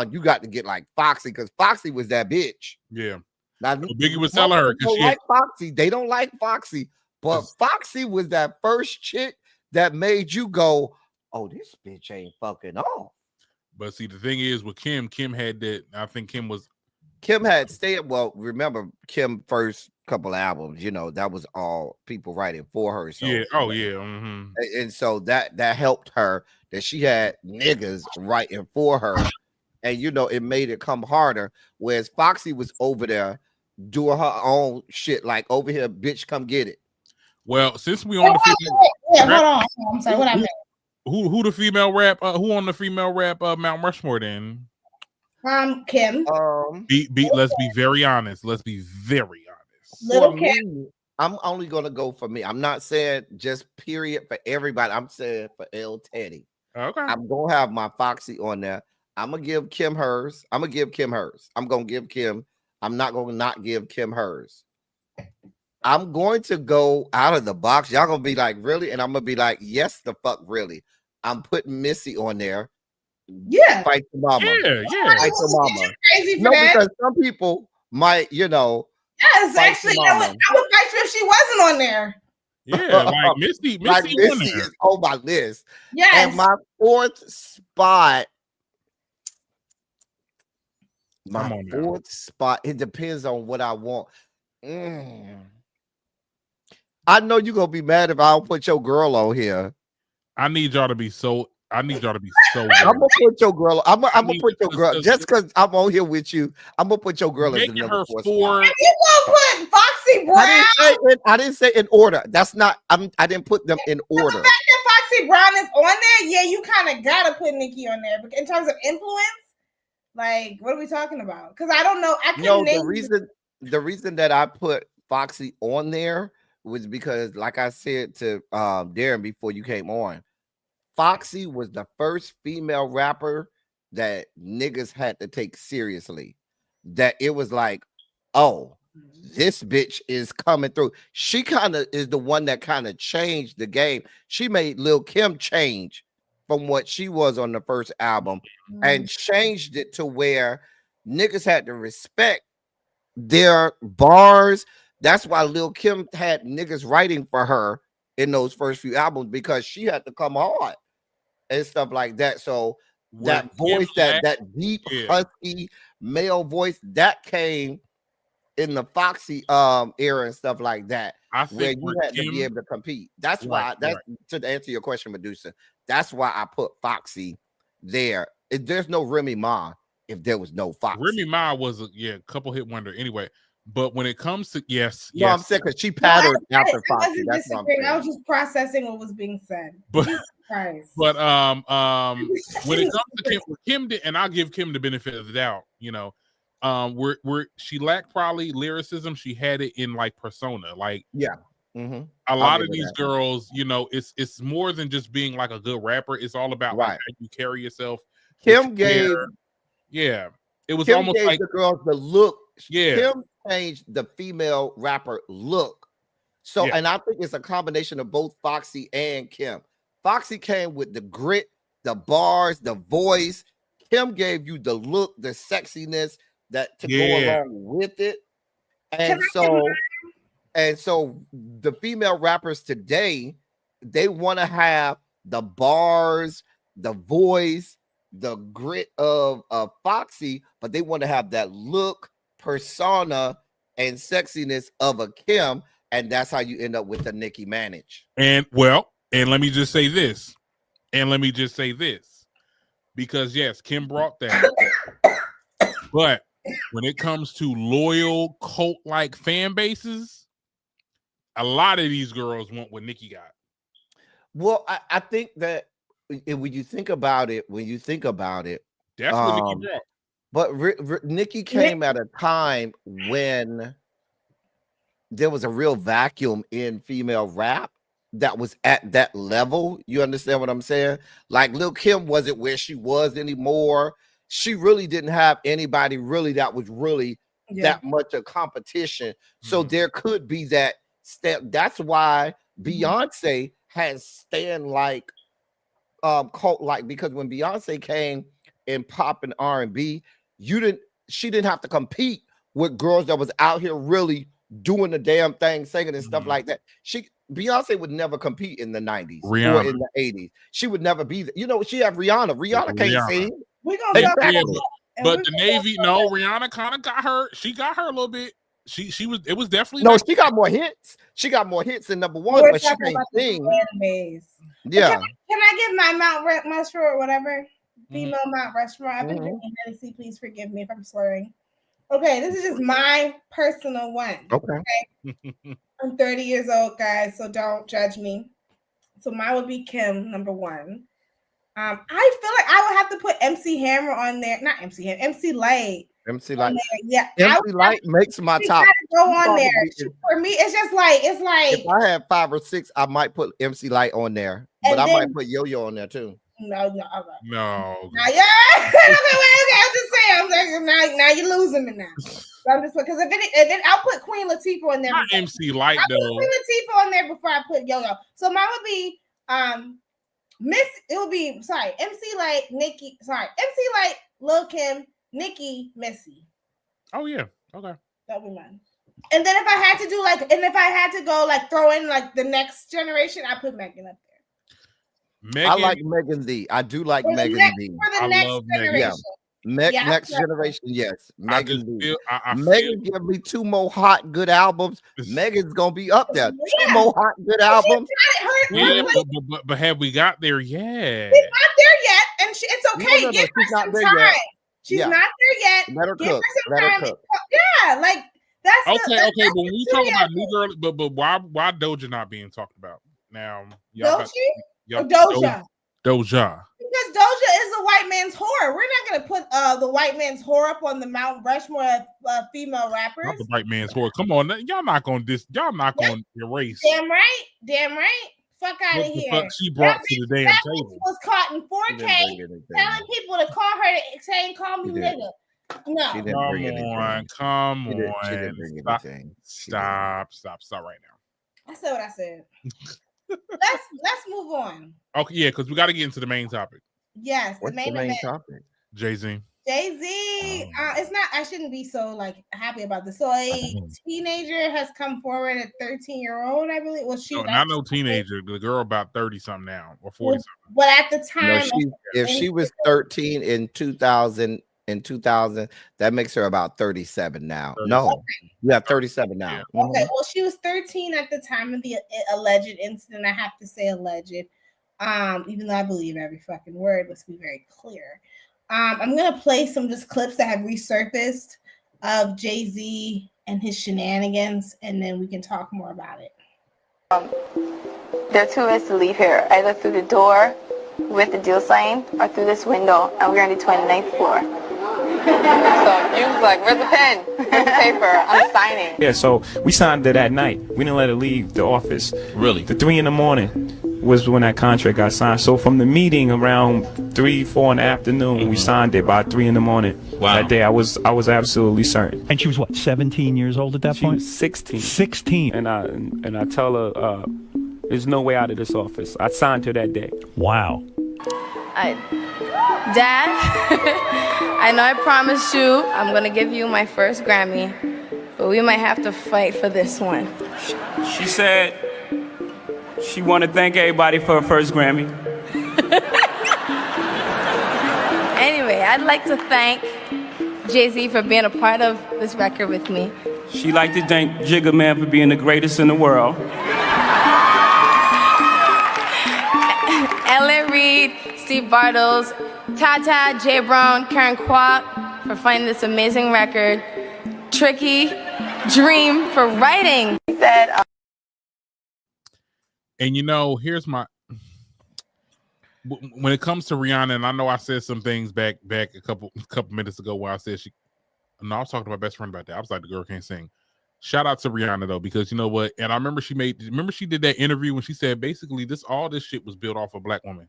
you got to get like Foxy, because Foxy was that bitch. Yeah. Now, Biggie was telling her because she like Foxy. They don't like Foxy, but Foxy was that first chick that made you go, oh, this bitch ain't fucking off. But see, the thing is with Kim had that. I think Kim had stayed. Well, remember Kim first couple albums, that was all people writing for her. So yeah, and so that helped her, that she had niggas writing for her, and it made it come harder. Whereas Foxy was over there doing her own shit, like, over here, bitch, come get it. Well, since we on the hold on, I'm sorry, what I meant. Who the female rap? Who on the female rap Mount Rushmore then? Kim. Let's be very honest. Let's be very honest. Little Kim. I'm only gonna go for me. I'm not saying just period for everybody. I'm saying for L Teddy. Okay. I'm gonna have my Foxy on there. I'm gonna give Kim hers. I'm gonna give Kim hers. I'm gonna give Kim. I'm not gonna not give Kim hers. I'm going to go out of the box. Y'all gonna be like, really? And I'm gonna be like, yes, the fuck, really. I'm putting Missy on there. Yeah. Fight the mama. Yeah. Fight the mama. Crazy for that. Because some people might, Yes, actually, I would fight you if she wasn't on there. Yeah, like Missy is on my list. Yes. And my fourth spot. It depends on what I want. I know you're gonna be mad if I don't put your girl on here. I need y'all to be so. I'm gonna put your girl. I'm gonna put your girl just because I'm on here with you. I'm gonna put your girl as the number 4 spot. You gonna put Foxy Brown? I didn't say in order. That's not. I didn't put them in order. The fact that Foxy Brown is on there, yeah, you kind of gotta put Nikki on there. But in terms of influence, like, what are we talking about? Because I don't know. I couldn't name the reason that I put Foxy on there was because, like I said to Darren before you came on, Foxy was the first female rapper that niggas had to take seriously. That it was like, oh, this bitch is coming through. She kind of is the one that kind of changed the game. She made Lil Kim change from what she was on the first album and changed it to where niggas had to respect their bars. That's why Lil Kim had niggas writing for her in those first few albums, because she had to come hard and stuff like that. So that voice, that deep, husky male voice, that came in the Foxy era and stuff like that, where you had to be able to compete. That's why, to answer your question, Medusa, that's why I put Foxy there. There's no Remy Ma if there was no Foxy. Remy Ma was a couple hit wonder anyway. But when it comes to I'm saying because she patterned after Foxy. That's what I'm saying. I was just processing what was being said. But when it comes to Kim, and I'll give Kim the benefit of the doubt, where she lacked probably lyricism, she had it in like persona. Like a lot of these girls, it's more than just being like a good rapper. It's all about like how you carry yourself. Kim gave it was Kim almost gave like the girls the look. Yeah, Kim changed the female rapper look. So, and I think it's a combination of both Foxy and Kim. Foxy came with the grit, the bars, the voice. Kim gave you the look, the sexiness that to go along with it. And so the female rappers today, they want to have the bars, the voice, the grit of Foxy, but they want to have that look, persona, and sexiness of a Kim, and that's how you end up with the Nicki Minaj. And let me just say this, because yes, Kim brought that, but when it comes to loyal cult-like fan bases, a lot of these girls want what Nicki got. Well, I think that when you think about it, that's what Nicki brought. But Nicki came at a time when there was a real vacuum in female rap that was at that level. You understand what I'm saying? Like Lil Kim wasn't where she was anymore. She really didn't have anybody really that was really that much of competition. So there could be that step. That's why Beyonce has stand like cult like, because when Beyonce came in pop and R&B, she didn't have to compete with girls that was out here really doing the damn thing, singing and stuff like that. Beyonce would never compete in the 90s or in the 80s. She would never be there. She had Rihanna. Rihanna can't sing. We're gonna talk about but the Navy, Rihanna kind of got her. She got her a little bit. She was. It was definitely she got more hits. She got more hits than number one, but she can't sing. Yeah. Can I give my Mount Rushmore or whatever? Female Mount Rushmore. I've been drinking Hennessy. Please forgive me if I'm slurring. Okay, this is just my personal one. Okay. I'm 30 years old, guys, so don't judge me. So mine would be Kim, number one. I feel like I would have to put MC Hammer on there. Not MC Hammer, MC Light. MC Light. Yeah. MC Light makes my top. Go on there. For me, it's like if I had 5 or 6, I might put MC Light on there. But I might put Yo-Yo on there too. No. No. Okay, I'm just saying. Now you're losing me now. So I'm just because if I'll put Queen Latifah on there. Not MC Light though. I'll put Queen Latifah on there before I put Yo-Yo. So mine would be MC Light, Nicki. MC Light, Lil Kim, Nicki, Missy. Oh yeah. Okay. That'll be mine. And then if I had to go like throw in like the next generation, I put Megan up there. Megan, I like Megan Z. I do like Megan Z. For the next generation. Next generation, yes. Megan Z. Megan give me 2 more hot, good albums. Megan's gonna be up there. 2 more hot, good albums. But have we got there yet? She's not there yet, and it's okay. Give her some time. She's not there yet. Let her cook. Let her cook. Yeah, like that's okay. But when we talk about new girl, but why Doja not being talked about now? Doja. Because Doja is a white man's whore. We're not gonna put the white man's whore up on the Mount Rushmore of female rappers. Not the white man's whore. Come on, y'all not gonna erase. Damn right. Fuck out of here. Fuck she brought to the damn table. Was caught in 4K telling people to call her saying call me nigga. No. Come on. Stop right now. I said what I said. let's move on. Okay, yeah, because we got to get into the main topic. Yes, the main topic? Jay-Z. It's not. I shouldn't be so like happy about this. So a teenager has come forward, a 13-year-old, I believe. Well, she not no teenager. The girl about 30 something now or 40 something. But at the time, if she was 13 in 2000. In 2000, that makes her about 37 now. 37. No, yeah, 37 now. Okay, well, she was 13 at the time of the alleged incident. I have to say alleged, even though I believe every fucking word. Let's be very clear. I'm gonna play some just clips that have resurfaced of Jay-Z and his shenanigans, and then we can talk more about it. There are 2 ways to leave here: either through the door with the deal sign, or through this window, and we're on the 29th floor. So you was like, where's the pen? Where's the paper? I'm signing. Yeah, so we signed it that night. We didn't let her leave the office. Really? The 3 a.m. was when that contract got signed. So from the meeting around 3-4 in the afternoon, we signed it by 3 a.m. Wow. That day, I was absolutely certain. And she was what, 17 years old at that point? She was 16. 16. And I tell her, there's no way out of this office. I signed her that day. Wow. Dad, I know I promised you I'm gonna give you my first Grammy, but we might have to fight for this one. She said she wanted to thank everybody for her first Grammy. Anyway, I'd like to thank Jay-Z for being a part of this record with me. She'd like to thank Jigga Man for being the greatest in the world. Ellen Reed, Steve Bartles, Tata, Jay Brown, Karen Kwok for finding this amazing record. Tricky, Dream for writing. And here's my, when it comes to Rihanna, and I know I said some things back a couple minutes ago where I said I was talking to my best friend about that. I was like, the girl can't sing. Shout out to Rihanna though, because you know what? And I remember she did that interview when she said basically all this shit was built off a black woman.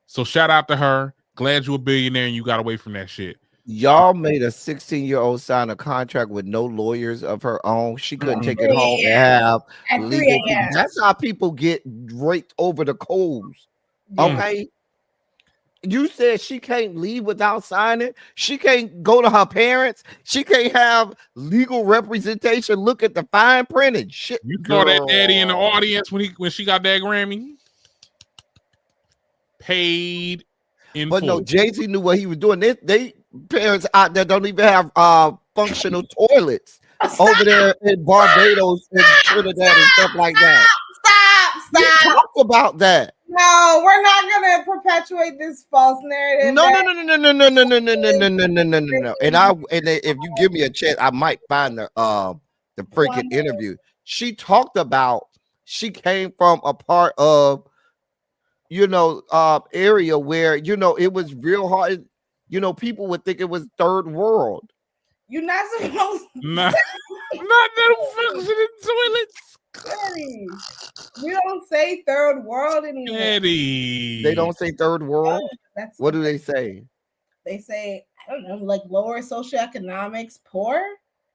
So shout out to her. Glad you're a billionaire and you got away from that shit. Y'all made a 16-year-old sign a contract with no lawyers of her own. She couldn't take it home and have legal. That's how people get raked over the coals. Okay. You said she can't leave without signing. She can't go to her parents. She can't have legal representation. Look at the fine printed shit. You saw that daddy in the audience when she got that Grammy. Paid in full. No, Jay-Z knew what he was doing. They parents out there don't even have functional toilets over there in Barbados and Trinidad and stuff like that. Stop. We talked about that. No, we're not gonna perpetuate this false narrative. No. And if you give me a chance, I might find the freaking interview. She talked about she came from a part of area where it was real hard. People would think it was third world. You're not supposed not no functioning toilets. Eddie, we don't say third world anymore. Eddie. They don't say third world. What do they say? They say, I don't know, like lower socioeconomics, poor,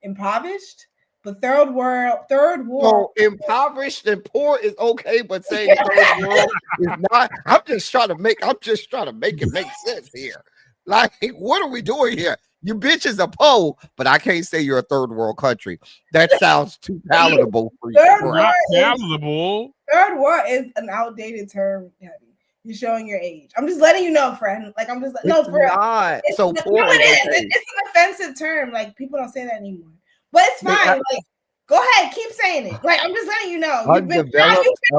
impoverished. But third world. So impoverished and poor is okay, but saying third world is not. I'm just trying to make it make sense here. Like, what are we doing here? You bitches are poor, but I can't say you're a third world country. That sounds too palatable for you. Not palatable. Third world is an outdated term. You're showing your age. I'm just letting you know, friend. Like I'm just no, for not. It's, So no, poor. it is. Okay. It's an offensive term. Like people don't say that anymore. But it's fine. Like go ahead, keep saying it. Like I'm just letting you know. You've been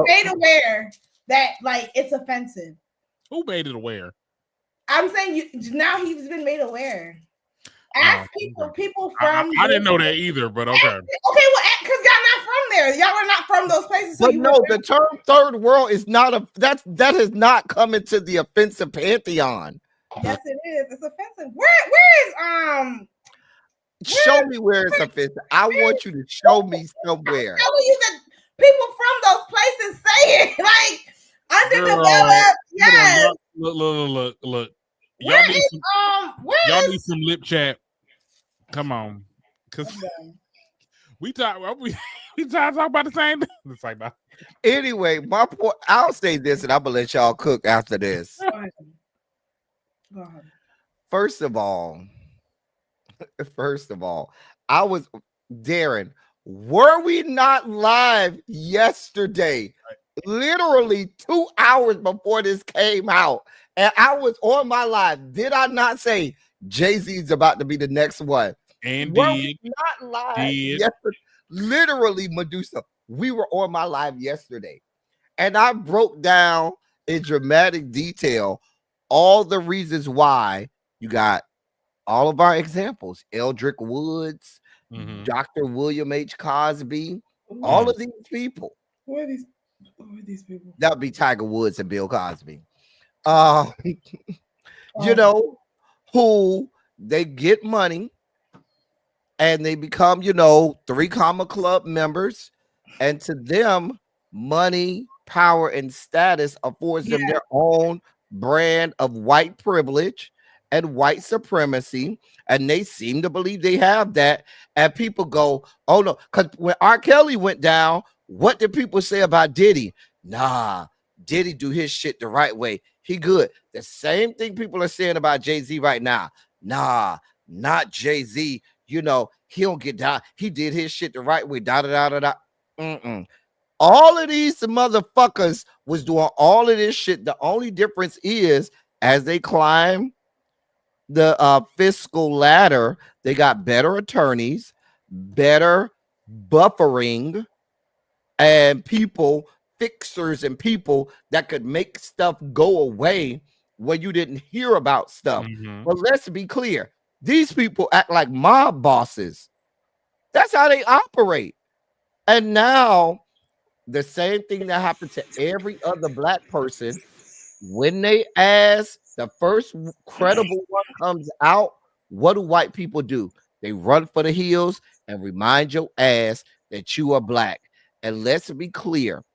made aware that like it's offensive. Who made it aware? I'm saying you now. He's been made aware. Ask people from. I didn't know that either, but okay. Okay, well, because y'all not from there. Y'all are not from those places. So but no, the term third world is not that has not come into the offensive pantheon. Yes, it is. It's offensive. Where is Show me where it's offensive. I want you to show me somewhere. I'm telling you that people from those places say it. Like underdeveloped. Yes. Look. Y'all need some lip chat. Come on, because we talk about the same thing. It's like that. Anyway, my point. I'll say this, and I'm gonna let y'all cook after this. Go ahead. First of all, I was Darren. Were we not live yesterday? Literally 2 hours before this came out, and I was on my live. Did I not say Jay-Z's about to be the next one? And were we not live yesterday? Literally, Medusa. We were on my live yesterday, and I broke down in dramatic detail all the reasons why. You got all of our examples: Eldrick Woods, Dr. William H. Cosby, all of these people. Who are these people? That would be Tiger Woods and Bill Cosby. You know, who they get money and they become, 3 Comma Club members. And to them, money, power, and status affords them their own brand of white privilege and white supremacy. And they seem to believe they have that. And people go, oh no, because when R. Kelly went down, what did people say about Diddy? Nah, Diddy do his shit the right way. He good. The same thing people are saying about Jay-Z right now. Nah, not Jay-Z. He don't get down. He did his shit the right way. All of these motherfuckers was doing all of this shit. The only difference is as they climb the fiscal ladder, they got better attorneys, better buffering, and fixers and people that could make stuff go away when you didn't hear about stuff. But let's be clear. These people act like mob bosses. That's how they operate. And now the same thing that happened to every other black person, when they ask the first credible one comes out, what do white people do? They run for the hills and remind your ass that you are black. And let's be clear.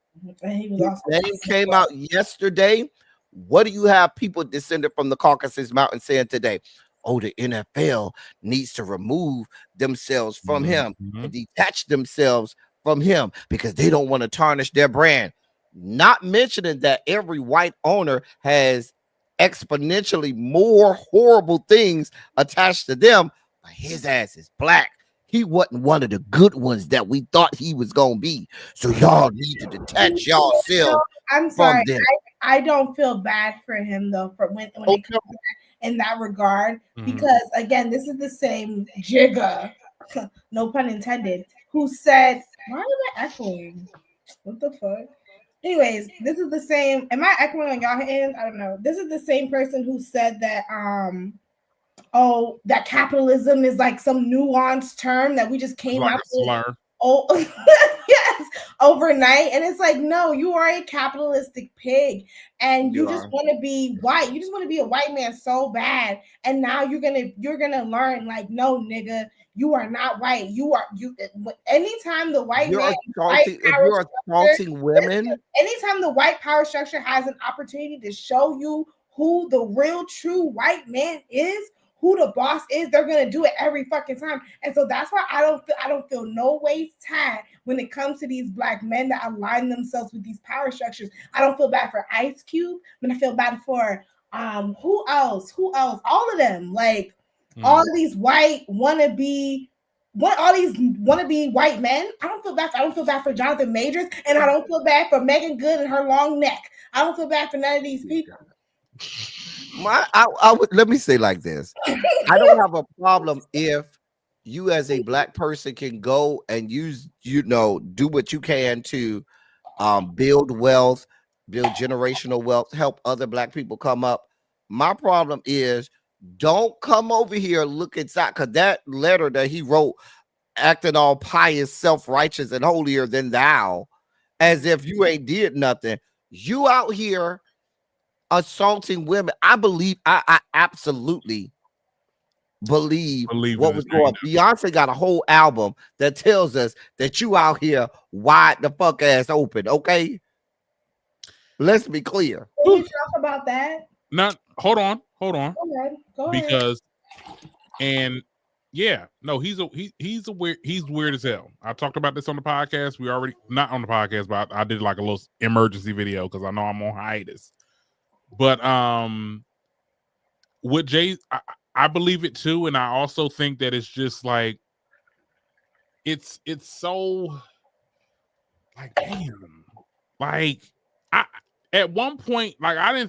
His name came out yesterday. What do you have people descended from the Caucasus Mountain saying today? Oh, the NFL needs to remove themselves from him and detach themselves from him because they don't want to tarnish their brand. Not mentioning that every white owner has exponentially more horrible things attached to them, but his ass is black. He wasn't one of the good ones that we thought he was gonna be. So y'all need to detach yourselves. I'm sorry. I don't feel bad for him though. For when it comes to that, in that regard, because again, this is the same jigger, no pun intended, who said, "Why am I echoing? What the fuck?" Anyways, this is the same. Am I echoing on y'all hands? I don't know. This is the same person who said that that capitalism is like some nuanced term that we just came out with. Oh, yes, overnight. And it's like, no, you are a capitalistic pig, and you just want to be white. You just want to be a white man so bad. And now you're gonna learn, like, no, nigga, you are not white. You anytime the white man, if you're assaulting women, anytime the white power structure has an opportunity to show you who the real true white man is, who the boss is, they're gonna do it every fucking time. And so that's why I don't feel no ways tied when it comes to these black men that align themselves with these power structures. I don't feel bad for Ice Cube, but I feel bad for who else? All of them. Like, all these white wannabe white men. I don't feel bad. I don't feel bad for Jonathan Majors, and I don't feel bad for Megan Good and her long neck. I don't feel bad for none of these people. I would let me say like this. I don't have a problem if you as a black person can go and use, do what you can to build wealth, build generational wealth, help other black people come up. My problem is don't come over here look inside, because that letter that he wrote, acting all pious, self-righteous, and holier than thou, as if you ain't did nothing. You out here assaulting women. I absolutely believe what was going on. Beyonce got a whole album that tells us that you out here wide the fuck ass open. Okay, let's be clear. Can we talk about that? Not hold on. Go ahead. Because and yeah, no, he's weird as hell. I talked about this on the podcast. We already not on the podcast, but I did like a little emergency video because I know I'm on hiatus. But with Jay, I believe it too, and I also think that it's just like it's so like damn, like I at one point like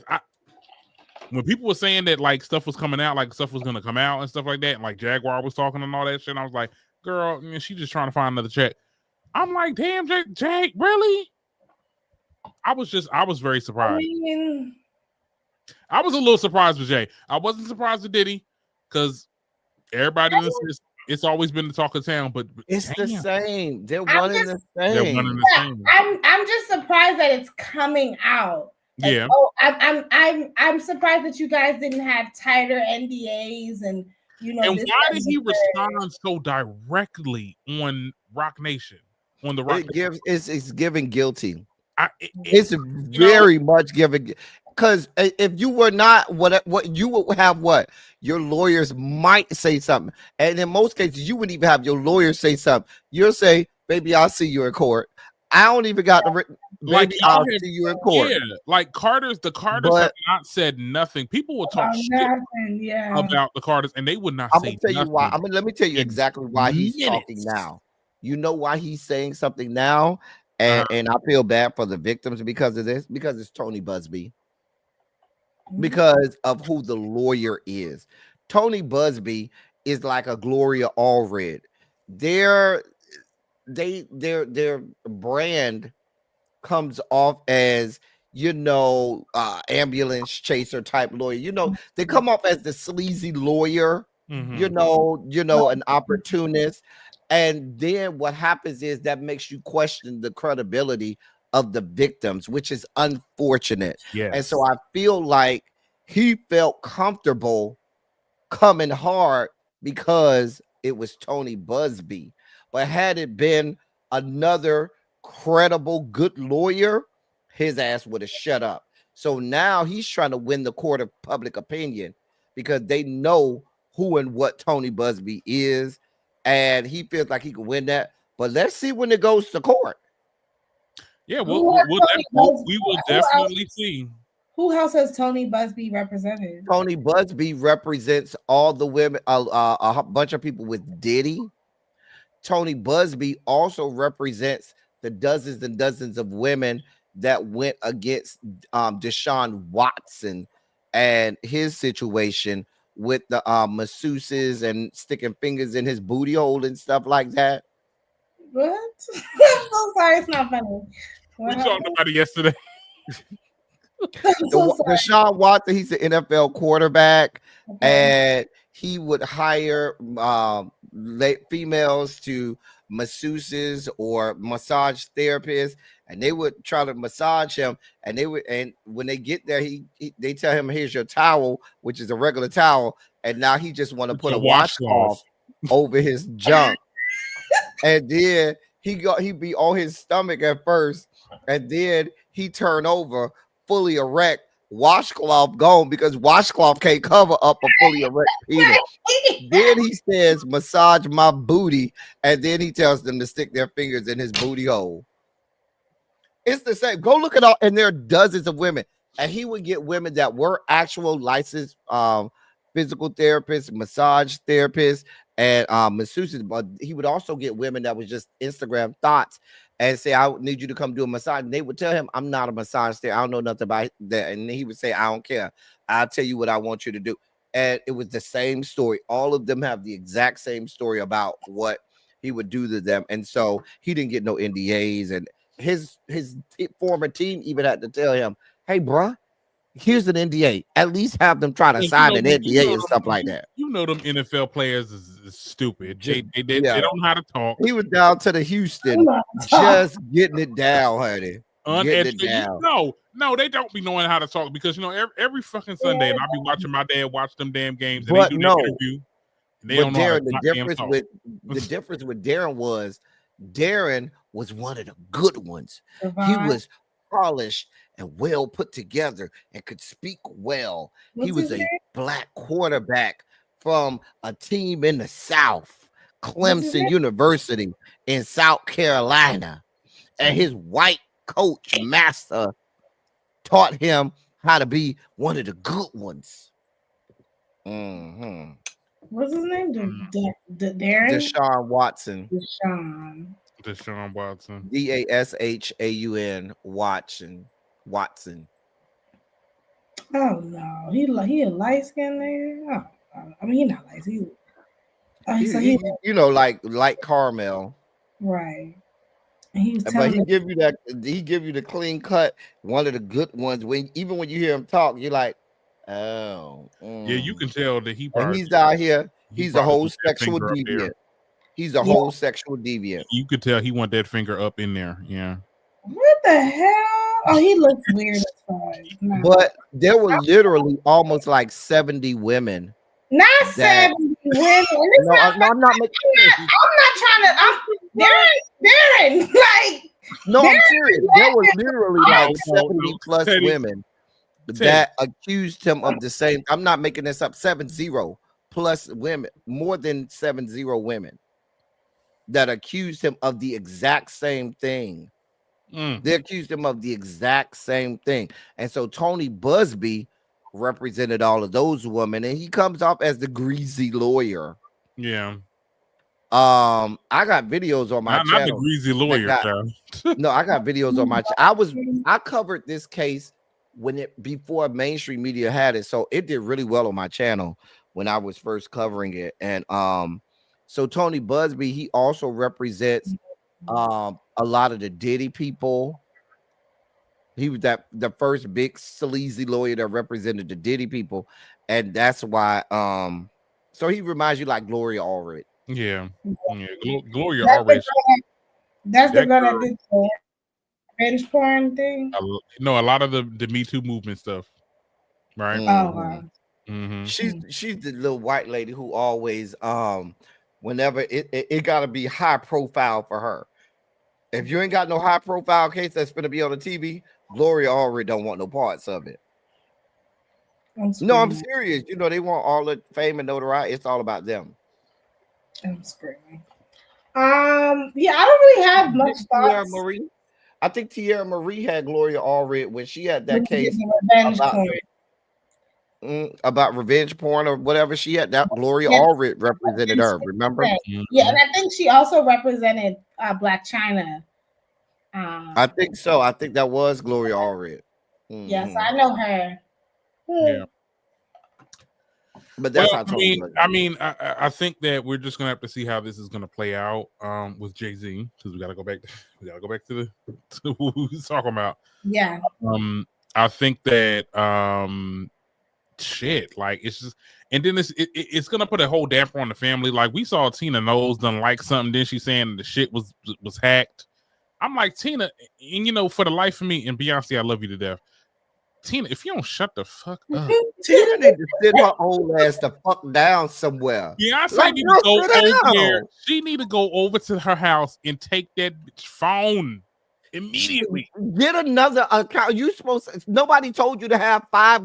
when people were saying that like stuff was coming out, like stuff was gonna come out and stuff like that, and like Jaguar was talking and all that shit, and I was like, girl, man, she just trying to find another check. I'm like, damn, Jay, really? I was very surprised. I was a little surprised with Jay. I wasn't surprised with Diddy because everybody listens. It's always been the talk of town, but it's damn. the same. They're one and the same. They're one and the same. I'm just surprised that it's coming out. Yeah. So I'm surprised that you guys didn't have tighter NDAs and And why did he respond so directly on Rock Nation? On the Rock Nation? It's giving guilty. It's very much giving. Because if you were not what you would have, what your lawyers might say something, and in most cases you wouldn't even have your lawyers say something. You'll say, "Baby, I'll see you in court." I don't even got the written. Baby, I'll see you in court. Yeah, like the Carters have not said nothing. People will talk shit about the Carters, and they would not. I'm gonna tell you why. Let me tell you exactly why he's talking now. You know why he's saying something now, and I feel bad for the victims because of this. Because it's Tony Busby. Because of who the lawyer is. Tony Busby is like a Gloria Allred. Their brand comes off as ambulance chaser type lawyer. They come off as the sleazy lawyer, an opportunist. And then what happens is that makes you question the credibility of the victims, which is unfortunate. Yes. And so I feel like he felt comfortable coming hard because it was Tony Busby. But had it been another credible, good lawyer, his ass would have shut up. So now he's trying to win the court of public opinion because they know who and what Tony Busby is. And he feels like he can win that. But let's see when it goes to court. Yeah, we will definitely see. Who else has Tony Busby represented? Tony Busby represents all the women, a bunch of people with Diddy. Tony Busby also represents the dozens and dozens of women that went against Deshaun Watson and his situation with the masseuses and sticking fingers in his booty hole and stuff like that. What? I'm so sorry, it's not funny. We talked about it yesterday. Deshaun Watson, he's an NFL quarterback, and he would hire females to masseuses or massage therapists, and they would try to massage him. And when they get there, they tell him, "Here's your towel," which is a regular towel, and now he just want to put a washcloth over his junk. And then he be on his stomach at first, and then he turn over fully erect, washcloth gone because washcloth can't cover up a fully erect penis. Then he says, "Massage my booty," and then he tells them to stick their fingers in his booty hole. It's the same. Go look at and there are dozens of women, and he would get women that were actual licensed physical therapist, massage therapist, and masseuses. But he would also get women that was just Instagram thoughts and say, I need you to come do a massage. And they would tell him, I'm not a massage therapist. I don't know nothing about that. And he would say, I don't care. I'll tell you what I want you to do. And it was the same story. All of them have the exact same story about what he would do to them. And so he didn't get no NDAs. And his former team even had to tell him, hey, bruh, here's an NDA. At least have them try to sign an NDA and stuff like that. You know them NFL players is stupid. They don't know how to talk. He was down to the Houston, just getting it down, honey. Getting it down. No, they don't be knowing how to talk because every fucking Sunday, and I'll be watching my dad watch them damn games. And but they do no, interview, and they but don't know Darren, the difference with Darren was one of the good ones. He was polished and well put together and could speak well. He was a black quarterback from a team in the South, Clemson University in South Carolina, and his white coach master taught him how to be one of the good ones. What's his name? Darren? Deshaun Watson. Deshaun Watson. DASHAUN Watson. Oh no, he a light skinned nigga. Oh, I mean, he not light. Like caramel. Right. And but he give you that. He give you the clean cut. One of the good ones. Even when you hear him talk, you're like, oh. Yeah, you can tell that he's out here. He's a whole sexual deviant. He's a whole sexual deviant. You could tell he want that finger up in there. Yeah. What the hell? Oh, he looks weird as fuck. No. But there were literally almost like 70 women. Not 70 women. No, I'm not making. I'm not trying to. Darren, like. No, I'm serious. There were literally like 70 plus women that accused him of the same. I'm not making this up. 70 plus women, more than 70 women that accused him of the exact same thing. They accused him of the exact same thing. And so Tony Busby represented all of those women, and he comes off as the greasy lawyer. Yeah. I got videos on my channel. Not the greasy lawyer. No, I got videos on my channel. I covered this case before mainstream media had it, so it did really well on my channel when I was first covering it. And so Tony Busby, he also represents a lot of the Diddy people. He was the first big sleazy lawyer that represented the Diddy people, and that's why. So he reminds you like Gloria Allred. Yeah. Gloria Allred. That's the girl that did the revenge porn thing. No, a lot of the Me Too movement stuff. Right. Oh wow. Mm-hmm. She's the little white lady who always whenever it gotta be high profile for her. If you ain't got no high profile case that's gonna be on the TV, Gloria already don't want no parts of it. No, I'm serious. They want all the fame and notoriety. It's all about them. I'm screaming. Yeah, I don't really have much thoughts. I think Tierra Marie had Gloria Allred when she had that case about revenge porn or whatever. She had that Gloria Allred represented her. Remember? Yeah, and I think she also represented Black China. I think so. I think that was Gloria Allred. Yes, I know her. Yeah. But that's I think that we're just gonna have to see how this is gonna play out with Jay-Z, because we gotta go back to what we was talking about. Yeah. I think that like it's just, and then it's gonna put a whole damper on the family. Like we saw Tina Knowles done like something, then she's saying the shit was hacked. I'm like, Tina, and for the life of me, and Beyonce, I love you to death. Tina, if you don't shut the fuck up, Tina need to sit her old ass the fuck down somewhere. Beyonce need to go over there. She need to go over to her house and take that bitch phone immediately. Get another account. Nobody told you to have 5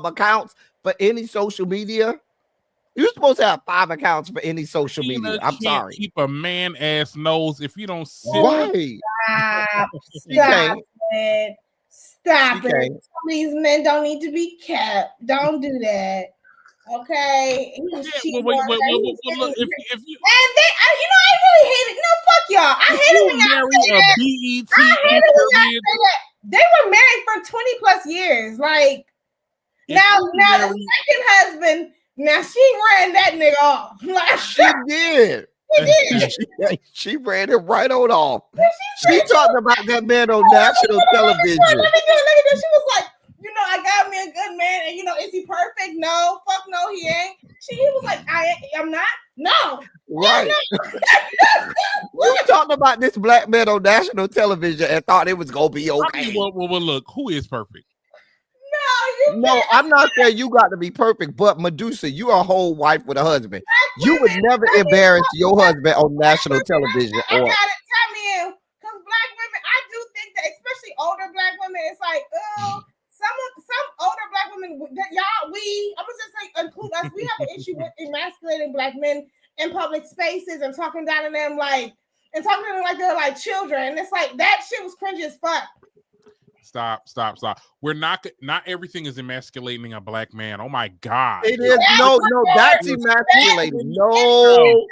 accounts for any social media. You're supposed to have 5 accounts for any social media. I'm sorry. Keep a man ass nose if you don't sit. Why? Stop it. Stop it. These men don't need to be kept. Don't do that. Okay, he was Yeah, cheating well, on her. He was look, getting- if you and they, I really hate it. No, fuck y'all. I hate it when y'all marry say a that. BET I hate it when y'all interview, say that. They were married for 20 plus years. Like if now you the marry- second husband. Now she ran that nigga off. Like She did. she did. She ran it right on off. She She talked about that man on national television. Let me do. She was like, you know, I got me a good man, and you know, is he perfect? No, fuck no, he ain't. He was like, I'm not. No, Right. No. You talking about this black man on national television and thought it was gonna be okay. I mean, well, look, who is perfect? No, I'm not saying you got to be perfect, but Medusa, you are a whole wife with a husband. You would never embarrass your husband on national television. I got it. Tell me in. Because black women, I do think that, especially older black women, it's like, oh, some older black women, I'm gonna just say include us. We have an issue with emasculating black men in public spaces and talking down to them like they're like children. And it's like that shit was cringy as fuck. Stop. We're not everything is emasculating a black man. Oh my God. It is no, that's emasculating. No,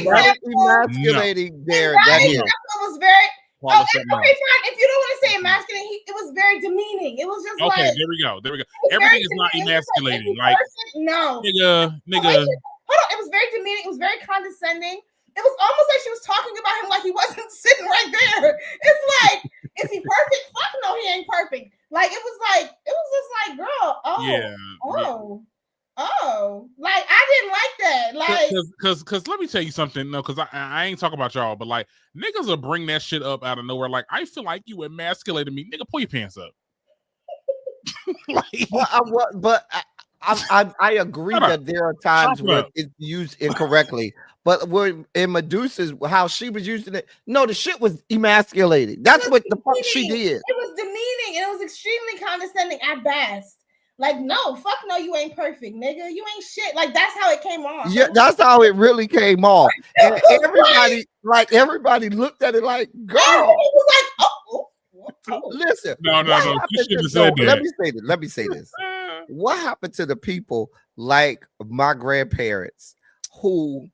that is emasculating there. That is. It was very okay, fine. If you don't want to say emasculating, it was very demeaning. It was just okay, like there we go. Everything is not emasculating. Like no. Nigga. Hold on, it was very demeaning, it was very condescending. It was almost like she was talking about him like he wasn't sitting right there. It's like, is he perfect? Fuck no, he ain't perfect. Like it was just like, girl, like I didn't like that. Like, cause let me tell you something. No, cause I ain't talking about y'all, but like niggas will bring that shit up out of nowhere. Like I feel like you emasculated me, nigga. Pull your pants up. I agree that there are times where it's used incorrectly, but when in Medusa's how she was using it, no, the shit was emasculated. That's what the fuck she did. It was demeaning and it was extremely condescending at best. Like, no, fuck no, you ain't perfect, nigga. You ain't shit. Like that's how it came off. Yeah, that's how it really came off. And everybody looked at it like, girl. It was like, listen. No. You shouldn't have said that. Let me say this. What happened to the people like my grandparents who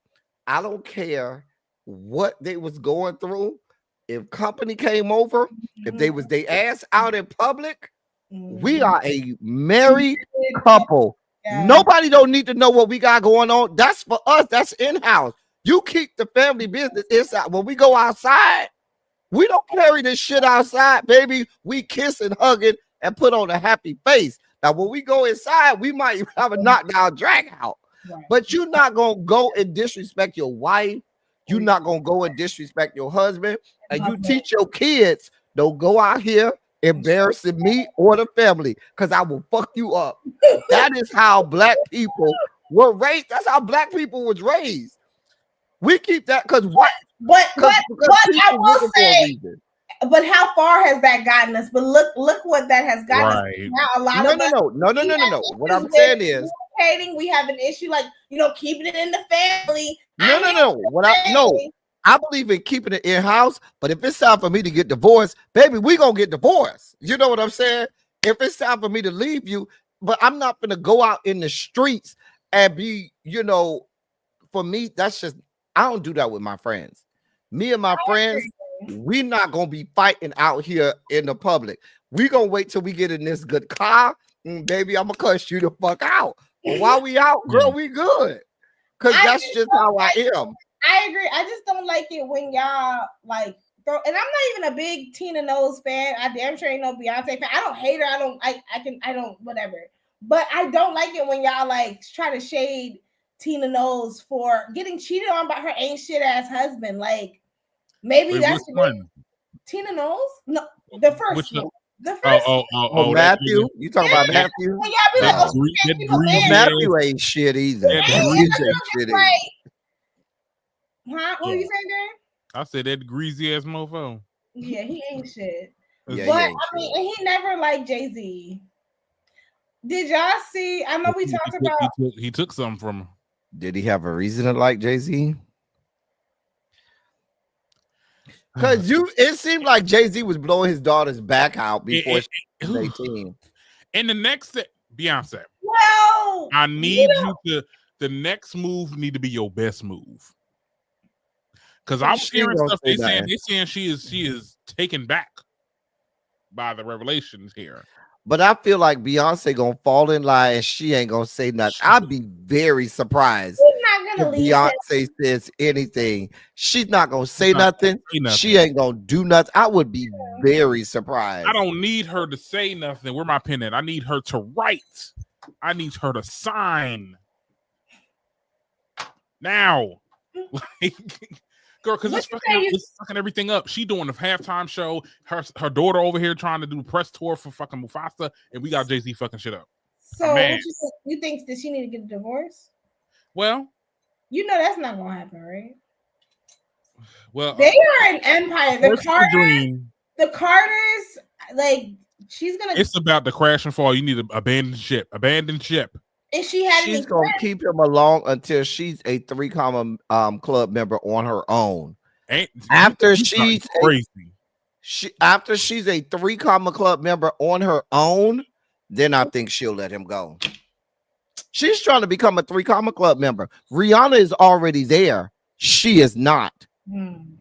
I don't care what they was going through. If company came over, if they was they ass out in public, we are a married couple. Yeah. Nobody don't need to know what we got going on. That's for us. That's in-house. You keep the family business inside. When we go outside, we don't carry this shit outside, baby. We kiss and hug it and put on a happy face. Now, when we go inside, we might have a knockdown drag out. Right. But you're not going to go and disrespect your wife. You're not going to go and disrespect your husband. And you teach your kids, don't go out here embarrassing me or the family because I will fuck you up. That is how black people were raised. That's how black people was raised. We keep that because what? But I will say, but how far has that gotten us? But look what that has gotten us. Now a lot of no. What I'm saying is, we have an issue like keeping it in the family. No. I believe in keeping it in house, but if it's time for me to get divorced, baby, we gonna get divorced. You know what I'm saying? If it's time for me to leave you, but I'm not gonna go out in the streets and be, for me, that's just I don't do that with my friends. Me and my friends, we not gonna be fighting out here in the public. We gonna wait till we get in this good car, and baby, I'm gonna cuss you the fuck out. But while we out, girl, we good. Cause that's just how I am. I agree. I just don't like it when y'all like throw. And I'm not even a big Tina Knowles fan. I damn sure ain't no Beyonce fan. I don't hate her. I don't whatever. But I don't like it when y'all like try to shade Tina Knowles for getting cheated on by her ain't shit ass husband. Like maybe that's the Tina Knowles. No, the first one. The first. Matthew. You talking about Matthew? Well, y'all be like, Matthew ain't shit either. Huh? What were you saying, Dan? I said that greasy ass mofo. Yeah, he ain't shit. Yeah, but I mean, he never liked Jay-Z. Did y'all see? I know we talked about. He took something from him. Did he have a reason to like Jay-Z? Because it seemed like Jay-Z was blowing his daughter's back out before she was 18. And the next Beyonce. Well, I need you to. The next move need to be your best move. Because I was hearing stuff they saying she is taken back by the revelations here. But I feel like Beyonce gonna fall in line and she ain't gonna say nothing. I'd be very surprised if Beyonce says anything. She's not gonna say nothing. She ain't gonna do nothing. I would be very surprised. I don't need her to say nothing. Where my pen at? I need her to write. I need her to sign. Now. Like, girl, because it's fucking everything up. She doing the halftime show. Her daughter over here trying to do the press tour for fucking Mufasa, and we got Jay-Z fucking shit up. So you think that she need to get a divorce? Well, you know that's not gonna happen, right? Well, they are an empire. The Carters, like she's gonna. It's about the crash and fall. You need to abandon ship. And she's gonna keep him along until she's a 3 club member on her own. After she's a 3 club member on her own, then I think she'll let him go. She's trying to become a 3 club member. Rihanna is already there. She is not. And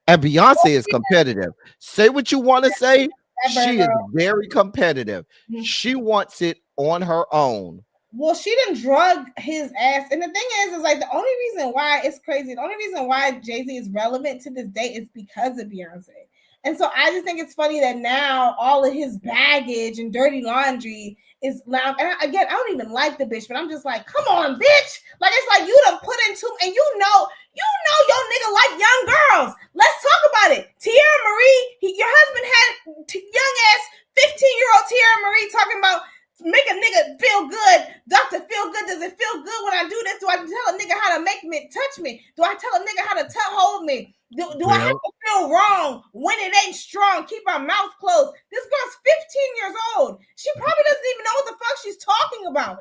Beyonce is competitive. Say what you want to say. She is very competitive. She wants it on her own. Well, she didn't drug his ass. And the thing is like the only reason why it's crazy, the only reason why Jay-Z is relevant to this day is because of Beyonce. And so I just think it's funny that now all of his baggage and dirty laundry is now. And I don't even like the bitch, but I'm just like, come on, bitch. Like, it's like you done put into, and you know your nigga like young girls. Let's talk about it. Tierra Marie, your husband had young ass 15-year-old Tierra Marie talking about make a nigga feel good. Dr. Feel Good, does it feel good when I do this? Do I tell a nigga how to make me touch me? Do I tell a nigga how to hold me? Do I have to feel wrong when it ain't strong? Keep our mouth closed. This girl's 15 years old. She probably doesn't even know what the fuck she's talking about.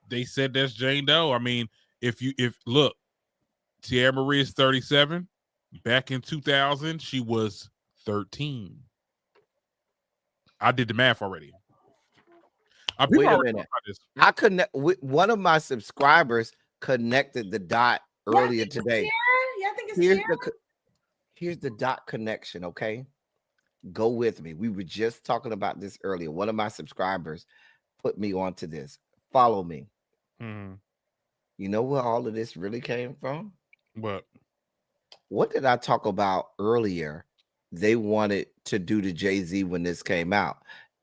They said that's Jane Doe. I mean, if look, Tierra Marie is 37. Back in 2000, she was 13. I did the math already. Wait a minute. I connect with one of my subscribers connected the dot earlier today. I think it's here's the dot connection. Okay, go with me. We were just talking about this earlier. One of my subscribers put me onto this. Follow me. Mm-hmm. You know where all of this really came from? What did I talk about earlier? They wanted to do to Jay-Z when this came out.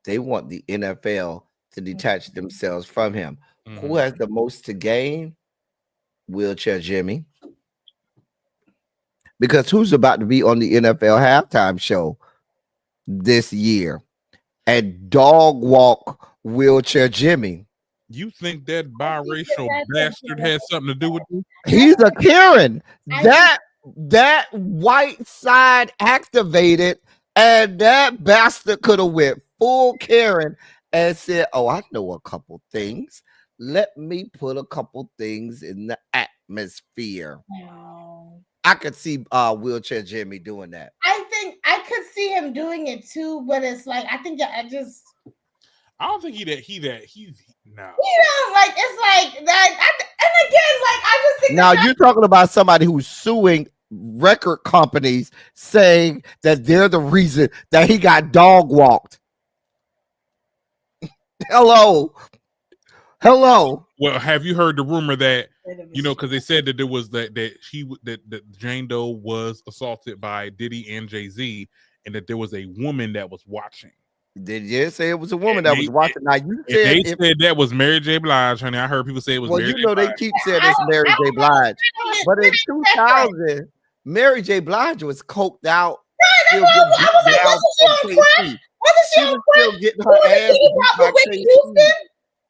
They want the NFL to detach themselves from him. Mm-hmm. Who has the most to gain? Wheelchair Jimmy. Because who's about to be on the NFL halftime show this year? And dog walk Wheelchair Jimmy. You think that biracial bastard has something to do with it? He's a Karen. That white side activated, and that bastard could have went full Karen and said, oh, I know a couple things. Let me put a couple things in the atmosphere. Wow. I could see Wheelchair Jimmy doing that. I think I could see him doing it too, but it's like I don't think he's no. You know, like it's like that. And again, like I just think now you're talking about somebody who's suing record companies saying that they're the reason that he got dog walked. Hello. Well, have you heard the rumor that because they said that there was that Jane Doe was assaulted by Diddy and Jay-Z, and that there was a woman that was watching. Did you say it was a woman that was watching? Now you said that was Mary J. Blige, honey. I heard people say it was. Well, Mary J. They keep saying it's Mary J. Blige, but in 2000, Mary J. Blige was coked out. Still getting her ass beat by Casey.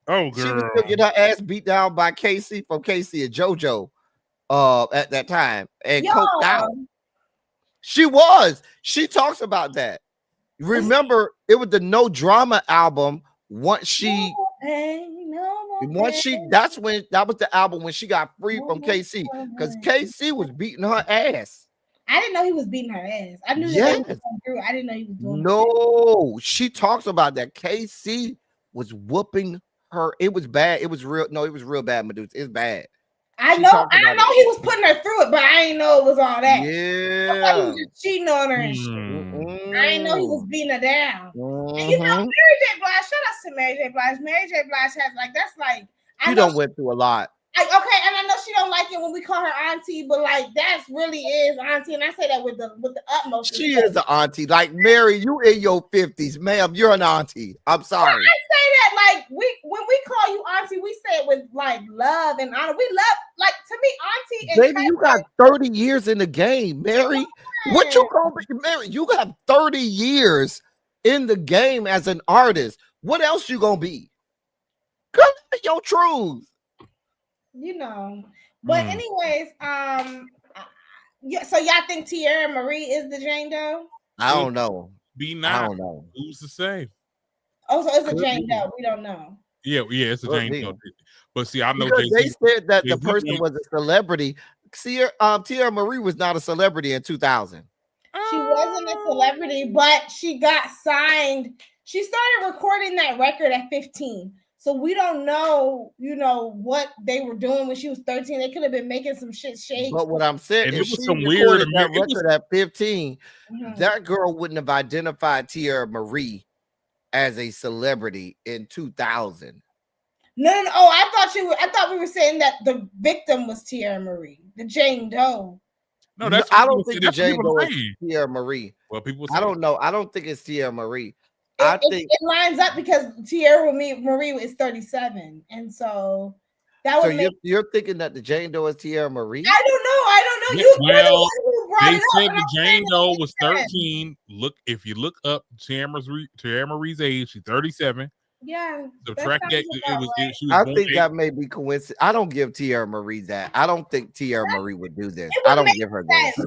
Oh, girl. She was still getting her ass beat down by Casey from Casey and JoJo at that time and coked out. She was. She talks about that. Remember, it was the No Drama album. That was the album when she got free from KC, because KC was beating her ass. I didn't know he was beating her ass. I knew that was going through. I didn't know he was doing No, she talks about that. KC was whooping her. It was bad. It was real. No, it was real bad, Medusa. It's bad. I know he was putting her through it, but I didn't know it was all that. Yeah. I thought he was just cheating on her and shit. I didn't know he was beating her down. And you know, Mary J. Blige, shout out to Mary J. Blige. Mary J. Blige has like that's like you don't went through a lot. Okay, and I know she don't like it when we call her auntie, but like that's really is auntie, and I say that with the utmost. She is an auntie. Like Mary, you in your 50s, ma'am. You're an auntie. I'm sorry. Well, I say that like when we call you auntie, we say it with like love and honor. We love like to me, auntie. And baby, you got 30 years in the game, Mary. What you gonna be, Mary? You got 30 years in the game as an artist. What else you gonna be? Come on, your truth. You know, but anyways, yeah. So y'all think Tierra Marie is the Jane Doe? I don't know. I don't know. Who's to say? Oh, so it's a Jane Doe. We don't know. Yeah, it's a Jane Doe. But see, I know they said that the person was a celebrity. Tierra Marie was not a celebrity in 2000. She wasn't a celebrity, but she got signed. She started recording that record at 15. So we don't know, what they were doing when she was 13. They could have been making some shit shake. But what I'm saying is, was some weird that record at 15. That girl wouldn't have identified Tierra Marie as a celebrity in 2000. No. Oh, I thought we were saying that the victim was Tierra Marie, the Jane Doe. No, I don't think the Jane Doe is Tierra Marie. Well, people. I don't know. I don't think it's Tierra Marie. I think it lines up because Tierra Marie is 37, and so that was. So you're thinking that the Jane Doe is Tierra Marie? I don't know. They said the Jane Doe was 13. Look, if you look up Tierra Marie's age, she's 37. Yeah. Subtract that. I think that may be coincidence. I don't give Tierra Marie that. I don't think Tierra Marie would do this. I don't give her that. I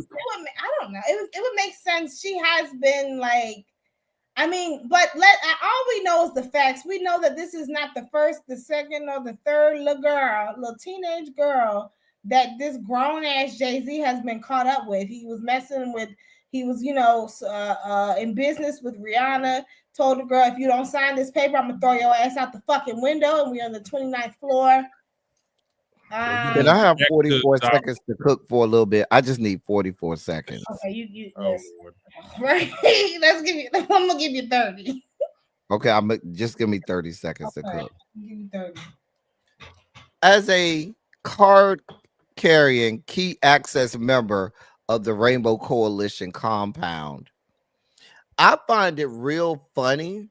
don't know. It would make sense. She has been like. I mean, but all we know is the facts. We know that this is not the first, the second, or the third little teenage girl that this grown ass Jay-Z has been caught up with. He was in business with Rihanna, told the girl, if you don't sign this paper, I'm gonna throw your ass out the fucking window. And we're on the 29th floor. Can I have 44 seconds to cook for a little bit? I just need 44 seconds. Okay, yes. Right. I'm gonna give you 30. Okay, just give me 30 seconds to cook. Give you 30. As a card-carrying key access member of the Rainbow Coalition compound, I find it real funny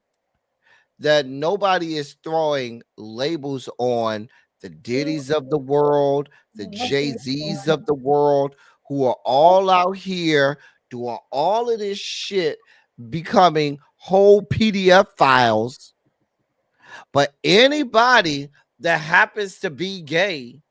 that nobody is throwing labels on the Diddy's of the world, the Jay-Z's of the world, who are all out here doing all of this shit, becoming whole PDF files. But anybody that happens to be gay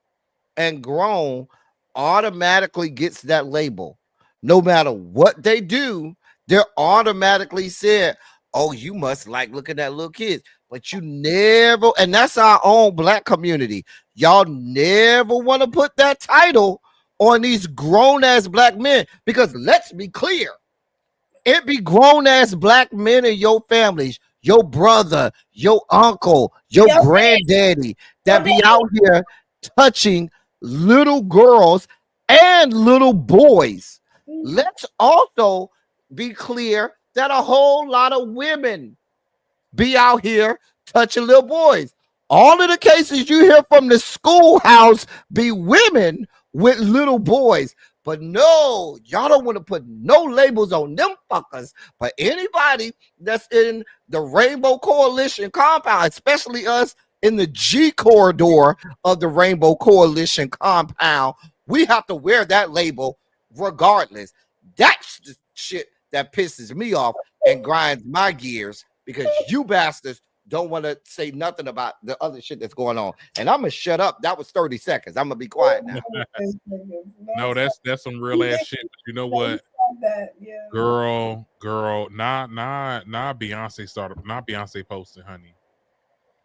and grown automatically gets that label. No matter what they do, they're automatically said, oh, you must like looking at little kids. But you never, and that's our own black community. Y'all never want to put that title on these grown-ass black men, because let's be clear, it be grown-ass black men in your families, your brother, your uncle, your granddaddy, that be out here touching little girls and little boys. Let's also be clear that a whole lot of women be out here touching little boys. All of the cases you hear from the schoolhouse be women with little boys. But no, y'all don't want to put no labels on them fuckers. But anybody that's in the Rainbow Coalition compound, especially us in the G corridor of the Rainbow Coalition compound, we have to wear that label regardless. That's the shit that pisses me off and grinds my gears, because you bastards don't want to say nothing about the other shit that's going on. And I'm gonna shut up. That was 30 seconds. I'm gonna be quiet now. No, that's some real ass shit. But you know what? Girl, not Beyonce posted, honey.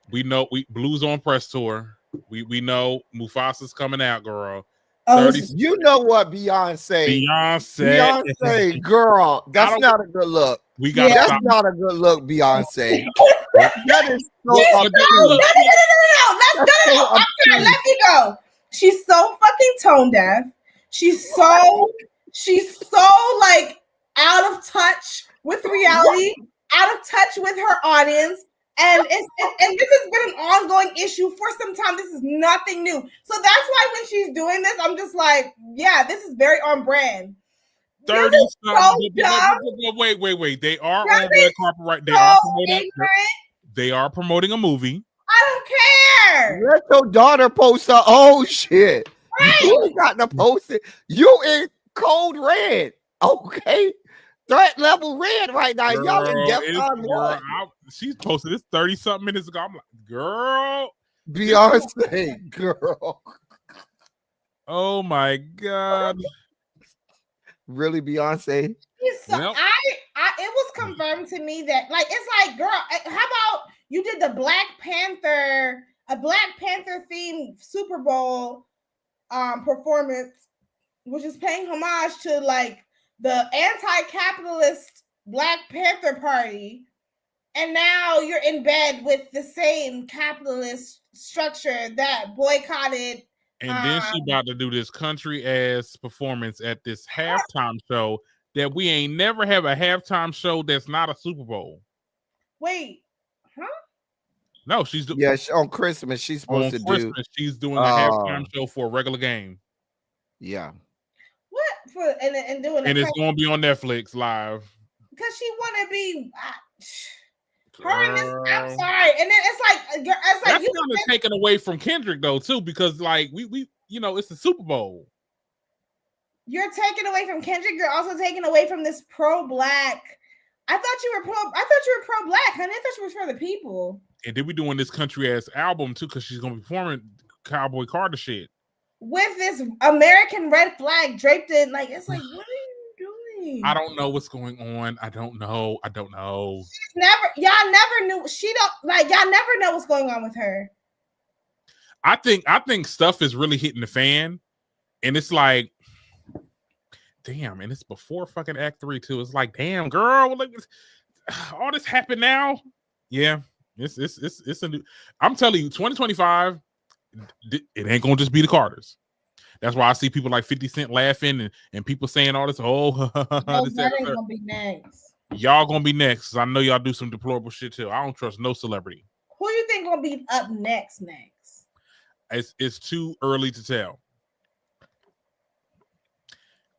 We know Blues on press tour. We know Mufasa's coming out, girl. You know what, Beyonce, girl, that's not a good look. That's not a good look, Beyonce. That is so I'm sorry, let me go. She's so fucking tone deaf. She's so like out of touch with reality, out of touch with her audience. And this has been an ongoing issue for some time. This is nothing new. So that's why when she's doing this, I'm just like, yeah, this is very on brand. 30 so wait. They are on red carpet, right? They are promoting a movie. I don't care. Let your daughter post her own shit. Right. You got to post it. You in code red. Okay. Threat level red right now. Girl, y'all in DEFCON 1. She's posted this 30-something minutes ago. I'm like, girl. Beyonce, girl. Oh my God. Really, Beyonce? So it was confirmed to me that, like, it's like, girl, how about you did a Black Panther themed Super Bowl performance, which is paying homage to like the anti-capitalist Black Panther Party, and now you're in bed with the same capitalist structure that boycotted. And then she about to do this country ass performance at this halftime show that we ain't never have a halftime show that's not a Super Bowl. Wait, huh? No, she's doing. Yeah, on Christmas she's supposed to do. She's doing a halftime show for a regular game. Yeah. What for? And doing and it's going to be on Netflix live because she want to be. Her and this, I'm sorry, and then it's like that's you kind of taken away from Kendrick though too, because like we it's the Super Bowl. You're taking away from Kendrick. You're also taking away from this pro-black. I thought you were pro-black, honey. I thought you were for the people. And then we doing this country ass album too, because she's gonna be performing Cowboy Carter shit with this American red flag draped in. Like, it's like, what are you doing? I don't know what's going on. I don't know. Y'all never knew. Y'all never know what's going on with her. I think stuff is really hitting the fan, and it's like, damn, and it's before fucking Act 3 too. It's like, damn, girl, look, all this happened now. Yeah, it's a new. I'm telling you, 2025, it ain't gonna just be the Carters. That's why I see people like 50 Cent laughing and people saying all this. That ain't gonna be next. Y'all gonna be next. I know y'all do some deplorable shit too. I don't trust no celebrity. Who you think gonna be up next? It's too early to tell.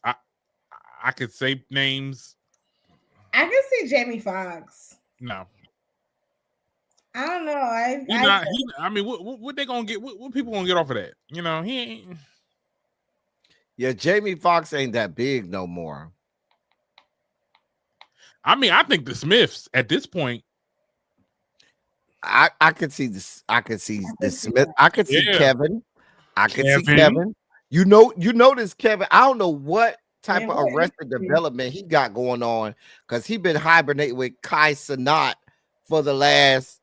I could say names. I can see Jamie Foxx. No. I don't know. I mean, what they gonna get? What people gonna get off of that? He ain't. Yeah, Jamie Foxx ain't that big no more. I mean, I think the Smiths at this point. I could see this. I could see the Smith. I could see Kevin. I could see Kevin. You notice Kevin. I don't know what type of Arrested Development he got going on, because he been hibernating with Kai Cenat for the last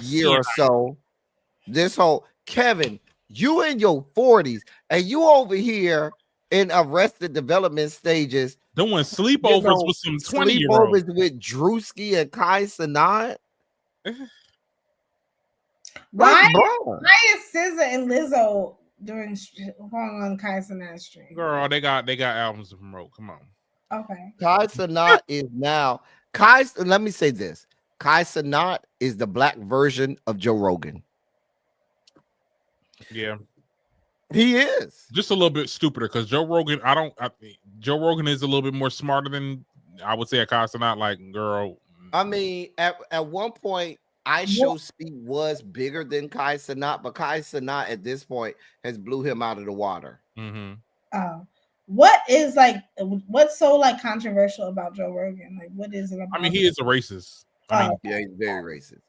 year or so. This whole Kevin, you in your 40s and you over here in Arrested Development stages doing sleepovers with some 20-year-olds. Sleepovers with Drewski and Kai Cenat. Why is SZA and Lizzo going on Kai Cenat's stream? Girl, they got albums to promote. Come on. Okay. Kai Cenat is now let me say this. Kai Cenat is the black version of Joe Rogan. Yeah. He is. Just a little bit stupider, because Joe Rogan, Joe Rogan is a little bit more smarter than I would say a Kai Cenat. Like, girl. I mean, at one point, iShow Speed was bigger than Kai Cenat, but Kai Cenat at this point has blew him out of the water. Mm-hmm. What's so like controversial about Joe Rogan? Like, what is it about? I mean, he is a racist. Yeah, he's very racist.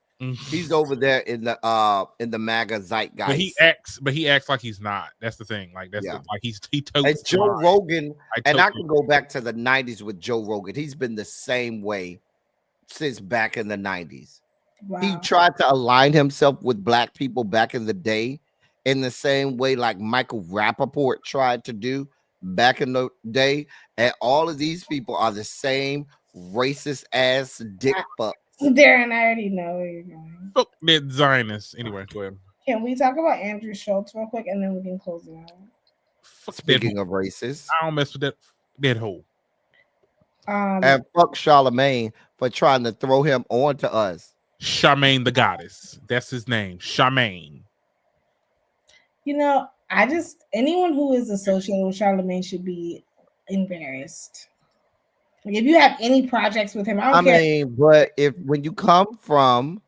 He's over there in the MAGA zeitgeist. But he acts like he's not. That's the thing. Like he totes. And Joe Rogan, and I can go back to the 90s with Joe Rogan. He's been the same way since back in the 90s. Wow. He tried to align himself with black people back in the day in the same way like Michael Rappaport tried to do back in the day. And all of these people are the same racist ass dick fucks. Darren, I already know where you're going. Fuck that Zionist. Anyway, go ahead. Can we talk about Andrew Schultz real quick and then we can close it out? Speaking of racist, I don't mess with that hole. And fuck Charlemagne for trying to throw him on to us. Charmaine the goddess. That's his name. Charmaine. You know, anyone who is associated with Charlemagne should be embarrassed. Like if you have any projects with him, I don't care. Mean, but when you come from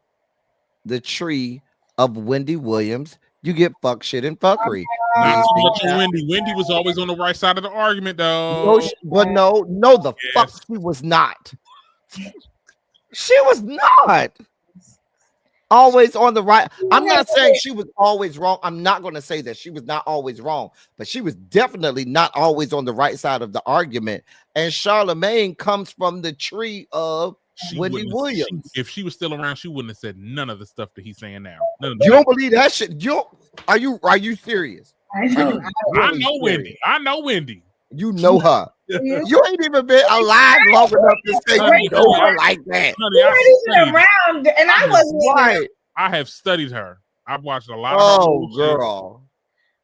the tree of Wendy Williams, you get fuck shit and fuckery. Not so much of Wendy. Wendy was always on the right side of the argument, though. No, fuck she was not. She was not always on the right. I'm not saying she was always wrong. I'm not going to say that she was not always wrong, but she was definitely not always on the right side of the argument. And Charlemagne comes from the tree of Wendy Williams. If she was still around, she wouldn't have said none of the stuff that he's saying now. You don't believe that shit? Are you serious? I know Wendy. I know Wendy. You know her. You ain't even been alive long enough to say you know her like that. You weren't even around, and I wasn't right. I have studied her. I've watched a lot of her. Girl.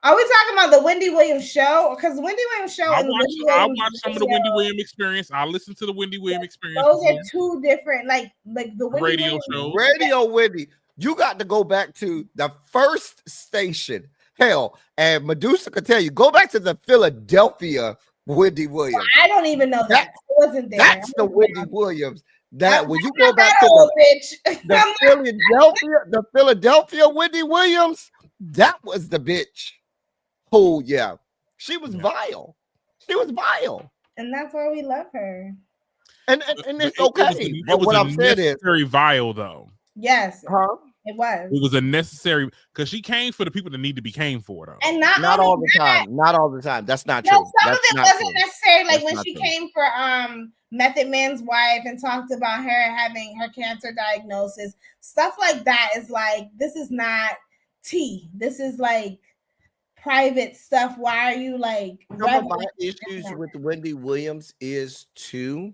Are we talking about the Wendy Williams show? Because Wendy Williams show I watched some of the Wendy Williams Experience. I listened to the Wendy Williams Experience. Those are two different, like the Wendy radio shows. Radio Wendy. You got to go back to the first station. Hell, and Medusa could tell you, go back to the Philadelphia Wendy Williams. I don't even know that. I wasn't there. That's the Wendy Williams. That when you go back to the Philadelphia Wendy Williams, that was the bitch. Oh yeah, she was vile. She was vile, and that's why we love her. And it's okay. But what I'm saying is very vile, though. Yes, it was. It was a necessary because she came for the people that need to be came for, though. And not all the time. Not all the time. That's not true. Some of it wasn't necessary. Like when she came for Method Man's wife and talked about her having her cancer diagnosis, stuff like that is like, this is not tea. This is like private stuff. Why are you like? Some of my issues with Wendy Williams is too,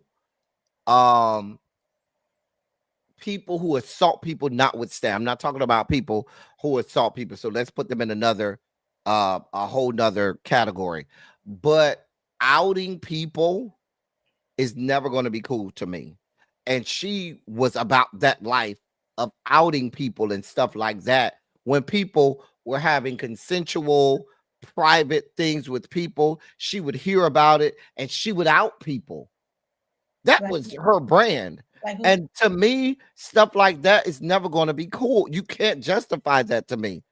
people who assault people notwithstanding. I'm not talking about people who assault people. So let's put them in another, a whole nother category. But outing people is never going to be cool to me. And she was about that life of outing people and stuff like that. When people were having consensual, private things with people, she would hear about it and she would out people. That was her brand. And to me, stuff like that is never going to be cool. You can't justify that to me.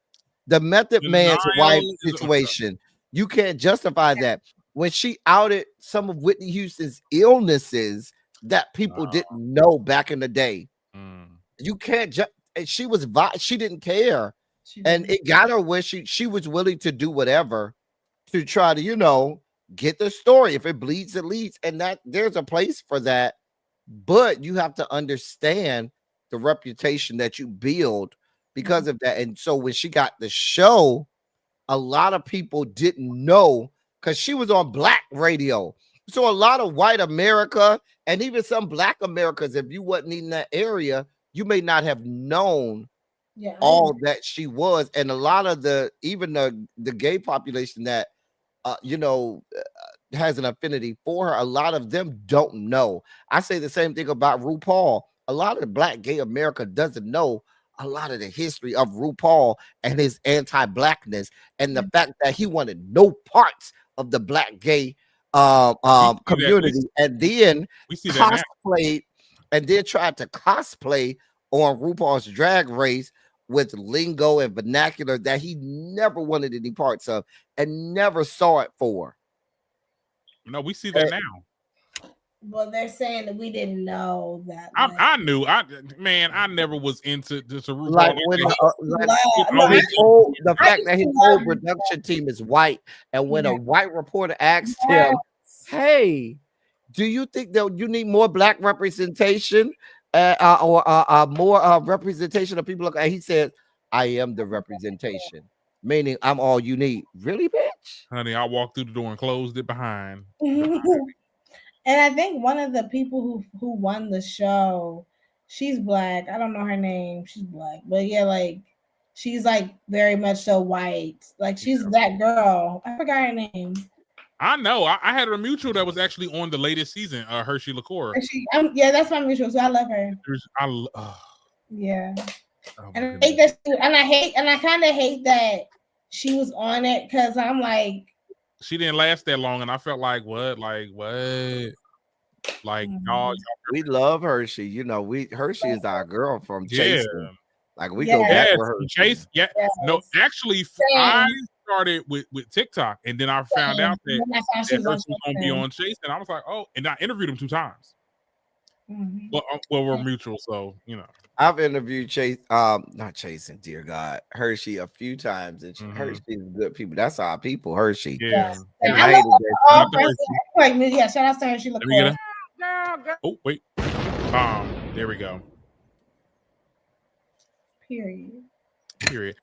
The Method Man's wife situation, you can't justify that. When she outed some of Whitney Houston's illnesses that people didn't know back in the day, you can't just. She didn't care, and it got her where she was willing to do whatever to try to get the story. If it bleeds, it leads, and that there's a place for that. But you have to understand the reputation that you build because of that. And so when she got the show, a lot of people didn't know because she was on Black radio. So a lot of white America and even some Black Americans, if you wasn't in that area, you may not have known all that she was. And a lot of the gay population that has an affinity for her, a lot of them don't know. I say the same thing about RuPaul. A lot of the Black gay America doesn't know a lot of the history of RuPaul and his anti-Blackness and the fact that he wanted no parts of the Black gay community, and then cosplayed and then tried to cosplay on RuPaul's Drag Race with lingo and vernacular that he never wanted any parts of and never saw it for. No, we see that now. Well, they're saying that we didn't know that. I knew. I never was into this. Like when the fact that his whole production team is white, and when a white reporter asked him, "Hey, do you think that you need more Black representation, or more representation of people?" And he said, "I am the representation." Meaning I'm all you need. Really, bitch? Honey, I walked through the door and closed it behind. And I think one of the people who won the show, she's Black. I don't know her name. She's Black. But yeah, like she's like very much so white. Like she's that girl. I forgot her name. I know. I had a mutual that was actually on the latest season, Hershey Liqueur. Yeah, that's my mutual, so I love her. Yeah. Oh, and I hate that, and I kind of hate that she was on it because I'm like, she didn't last that long, and I felt like what? Like y'all, we love Hershey. You know, Hershey is our girl from Chasing. Like we go back with her. Chase. Yeah. Yes. No, actually, I started with TikTok, and then I found out that Hershey was going to be on Chase, and I was like, oh, and I interviewed him 2 times. Well, we're mutual, so you know. I've interviewed Chase, not Chasing, dear God, Hershey a few times, and Hershey is good people. That's our people, Hershey. Yeah. And I love all yeah, shout out to Hershey. Let me get oh wait, there we go. Period.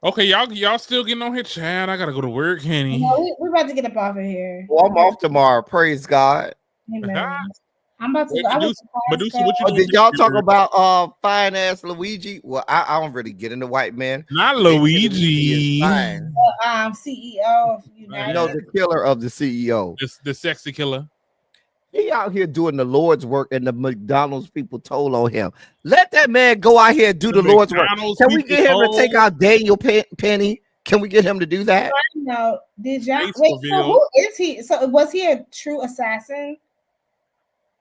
Okay, y'all still getting on here, Chad? I gotta go to work, honey. No, we're about to get up off of here. Well, I'm off tomorrow. Praise God. Amen. I'm about to Medusa, what you doing? Did y'all talk about fine ass Luigi? Well, I don't really get into white men. Not Luigi. CEO of United. No, the killer of the CEO. The sexy killer. He out here doing the Lord's work, and the McDonald's people told on him. Let that man go out here and do the Lord's work. Can we get him to take out Daniel Penny? Can we get him to do that? No. Did y'all wait? So who is he? So was he a true assassin?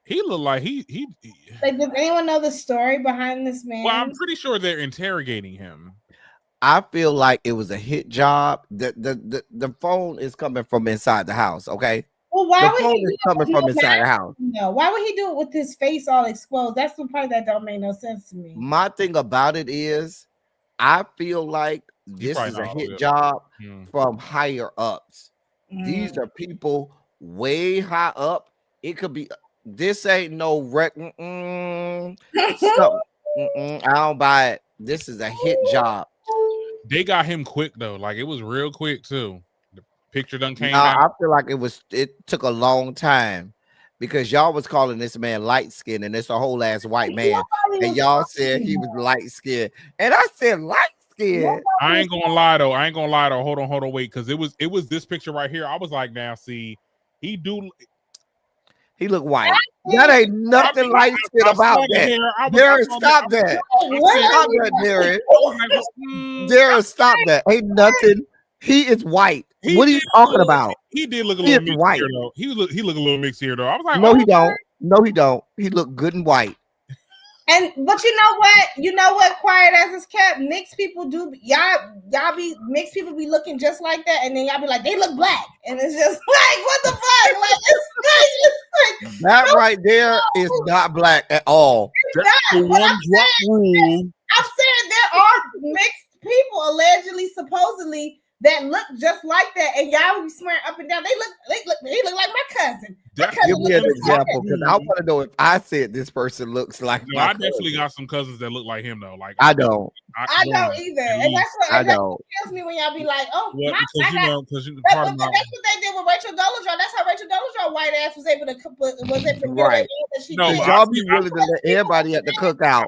He looked like he like. Does anyone know the story behind this man? Well, I'm pretty sure they're interrogating him. I feel like it was a hit job. The phone is coming from inside the house. Okay. Well, why the would phone he is coming from inside the house? No, why would he do it with his face all exposed? That's the part that don't make no sense to me. My thing about it is, I feel like this is a hit job from higher ups. These are people way high up. It could be. This ain't no wreck. I don't buy it. This is a hit job. They got him quick though. Like it was real quick too. The picture done came out. I feel like it took a long time because y'all was calling this man light skinned and it's a whole ass white man. And y'all said he was light skinned. And I said light skinned. I ain't gonna lie though. Hold on, wait. Cause it was this picture right here. I was like, now see, he look white. That ain't nothing light skin about that. Darren, stop that. Stop that, Darren. Darren, stop that. Ain't nothing. He is white. What are you talking about? He did look a little mixed here, though. He look a little mixed here, though. I was like, no, he don't. No, he don't. He look good and white. But you know what? Quiet as it's kept. Mixed people do y'all be mixed people be looking just like that, and then y'all be like they look black, and it's just like what the fuck? Like it's like that right there is not black at all. That's the one drop rule. I'm saying there are mixed people allegedly, supposedly that look just like that, and y'all be swearing up and down. They look like my cousin. Give me an example, because I want to know if I said this person looks like. No, I definitely got some cousins that look like him though. Like I don't. I don't either, and that's what kills me when y'all be like, "Oh, well, that's what they did with Rachel Dolezal. That's how Rachel Dolezal white ass was able to right. No, y'all be willing to let everybody at the cookout.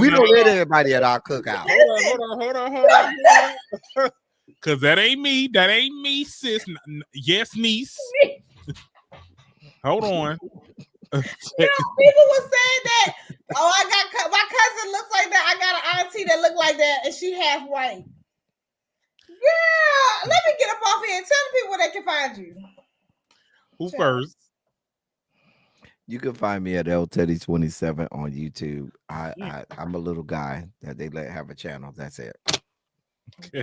We don't let everybody at our cookout. Hold on. Cause that ain't me, sis. Yes, niece. Hold on. People were saying that. Oh, I got my cousin looks like that. I got an auntie that look like that, and she half white. Yeah, let me get up off here and tell the people where they can find you. Who first? You can find me at LTeddy27 on YouTube. I'm a little guy that they let have a channel. That's it. You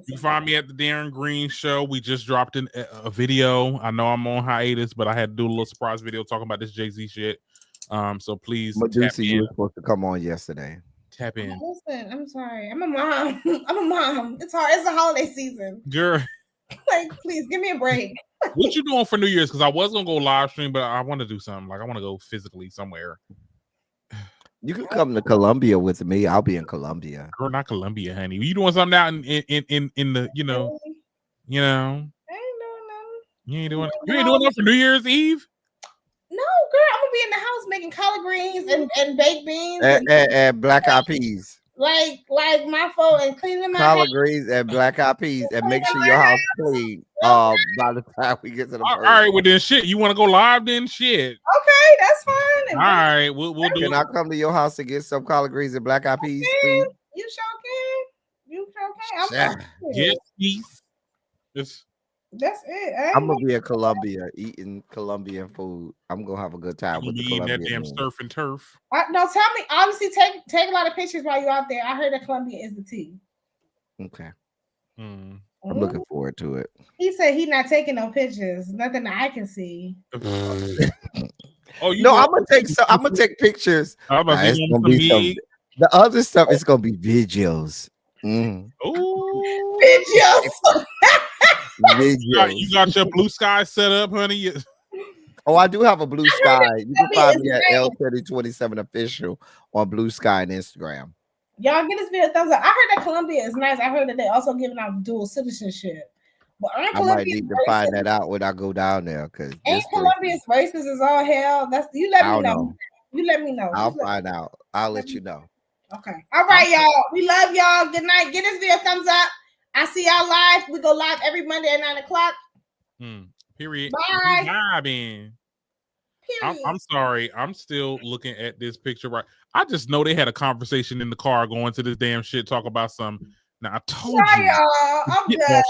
can find me at the Darren Green Show. We just dropped a video. I know I'm on hiatus, but I had to do a little surprise video talking about this Jay-Z shit. So please, Medusa, you were supposed to come on yesterday. Tap in. Listen, I'm sorry. I'm a mom. It's hard. It's the holiday season. Girl. Like, please give me a break. What you doing for New Year's? Because I was gonna go live stream, but I want to do something. Like I want to go physically somewhere. You can come to Colombia with me. I'll be in Colombia. Girl, not Colombia, honey. You doing something out in the you know? I ain't doing nothing. You ain't doing nothing for New Year's Eve? No, girl, I'm gonna be in the house making collard greens and baked beans and black eyed peas. like my phone and cleaning my collard house. greens and black eyed peas, and make sure your house clean. By the time we get to the all right, well then shit. You want to go live then? Shit. Okay, that's fine. All right, we'll do. Can I come to your house to get some collard greens and black eyed peas, please? You sure can. You sure can. Yes, please. That's it. I'm gonna be in Colombia eating Colombian food. I'm gonna have a good time with the Colombian. That damn surf and turf. No, tell me honestly. Take a lot of pictures while you're out there. I heard that Colombia is the tea. Okay. Mm. I'm looking forward to it. He said he's not taking no pictures. Nothing that I can see. Oh, no, I'm gonna take pictures. It's gonna be the other stuff is gonna be videos. Oh, videos. You got your blue sky set up, honey. Oh, I do have a blue sky. You can find me at L3027 official on Blue Sky and Instagram. Y'all get this video a thumbs up. I heard that Colombia is nice. I heard that they also giving out dual citizenship. But I might need to find that out when I go down there, because ain't Colombia's racist as all hell. That's you let me know. You let me know. I'll find out. I'll let you know. Okay. All right, y'all. We love y'all. Good night. Get this video a thumbs up. I see y'all live. We go live every Monday at 9 o'clock. Period. Bye. Period. I'm sorry. I'm still looking at this picture. Right. I just know they had a conversation in the car going to this damn shit. Talk about some. Now I told you. I'm good.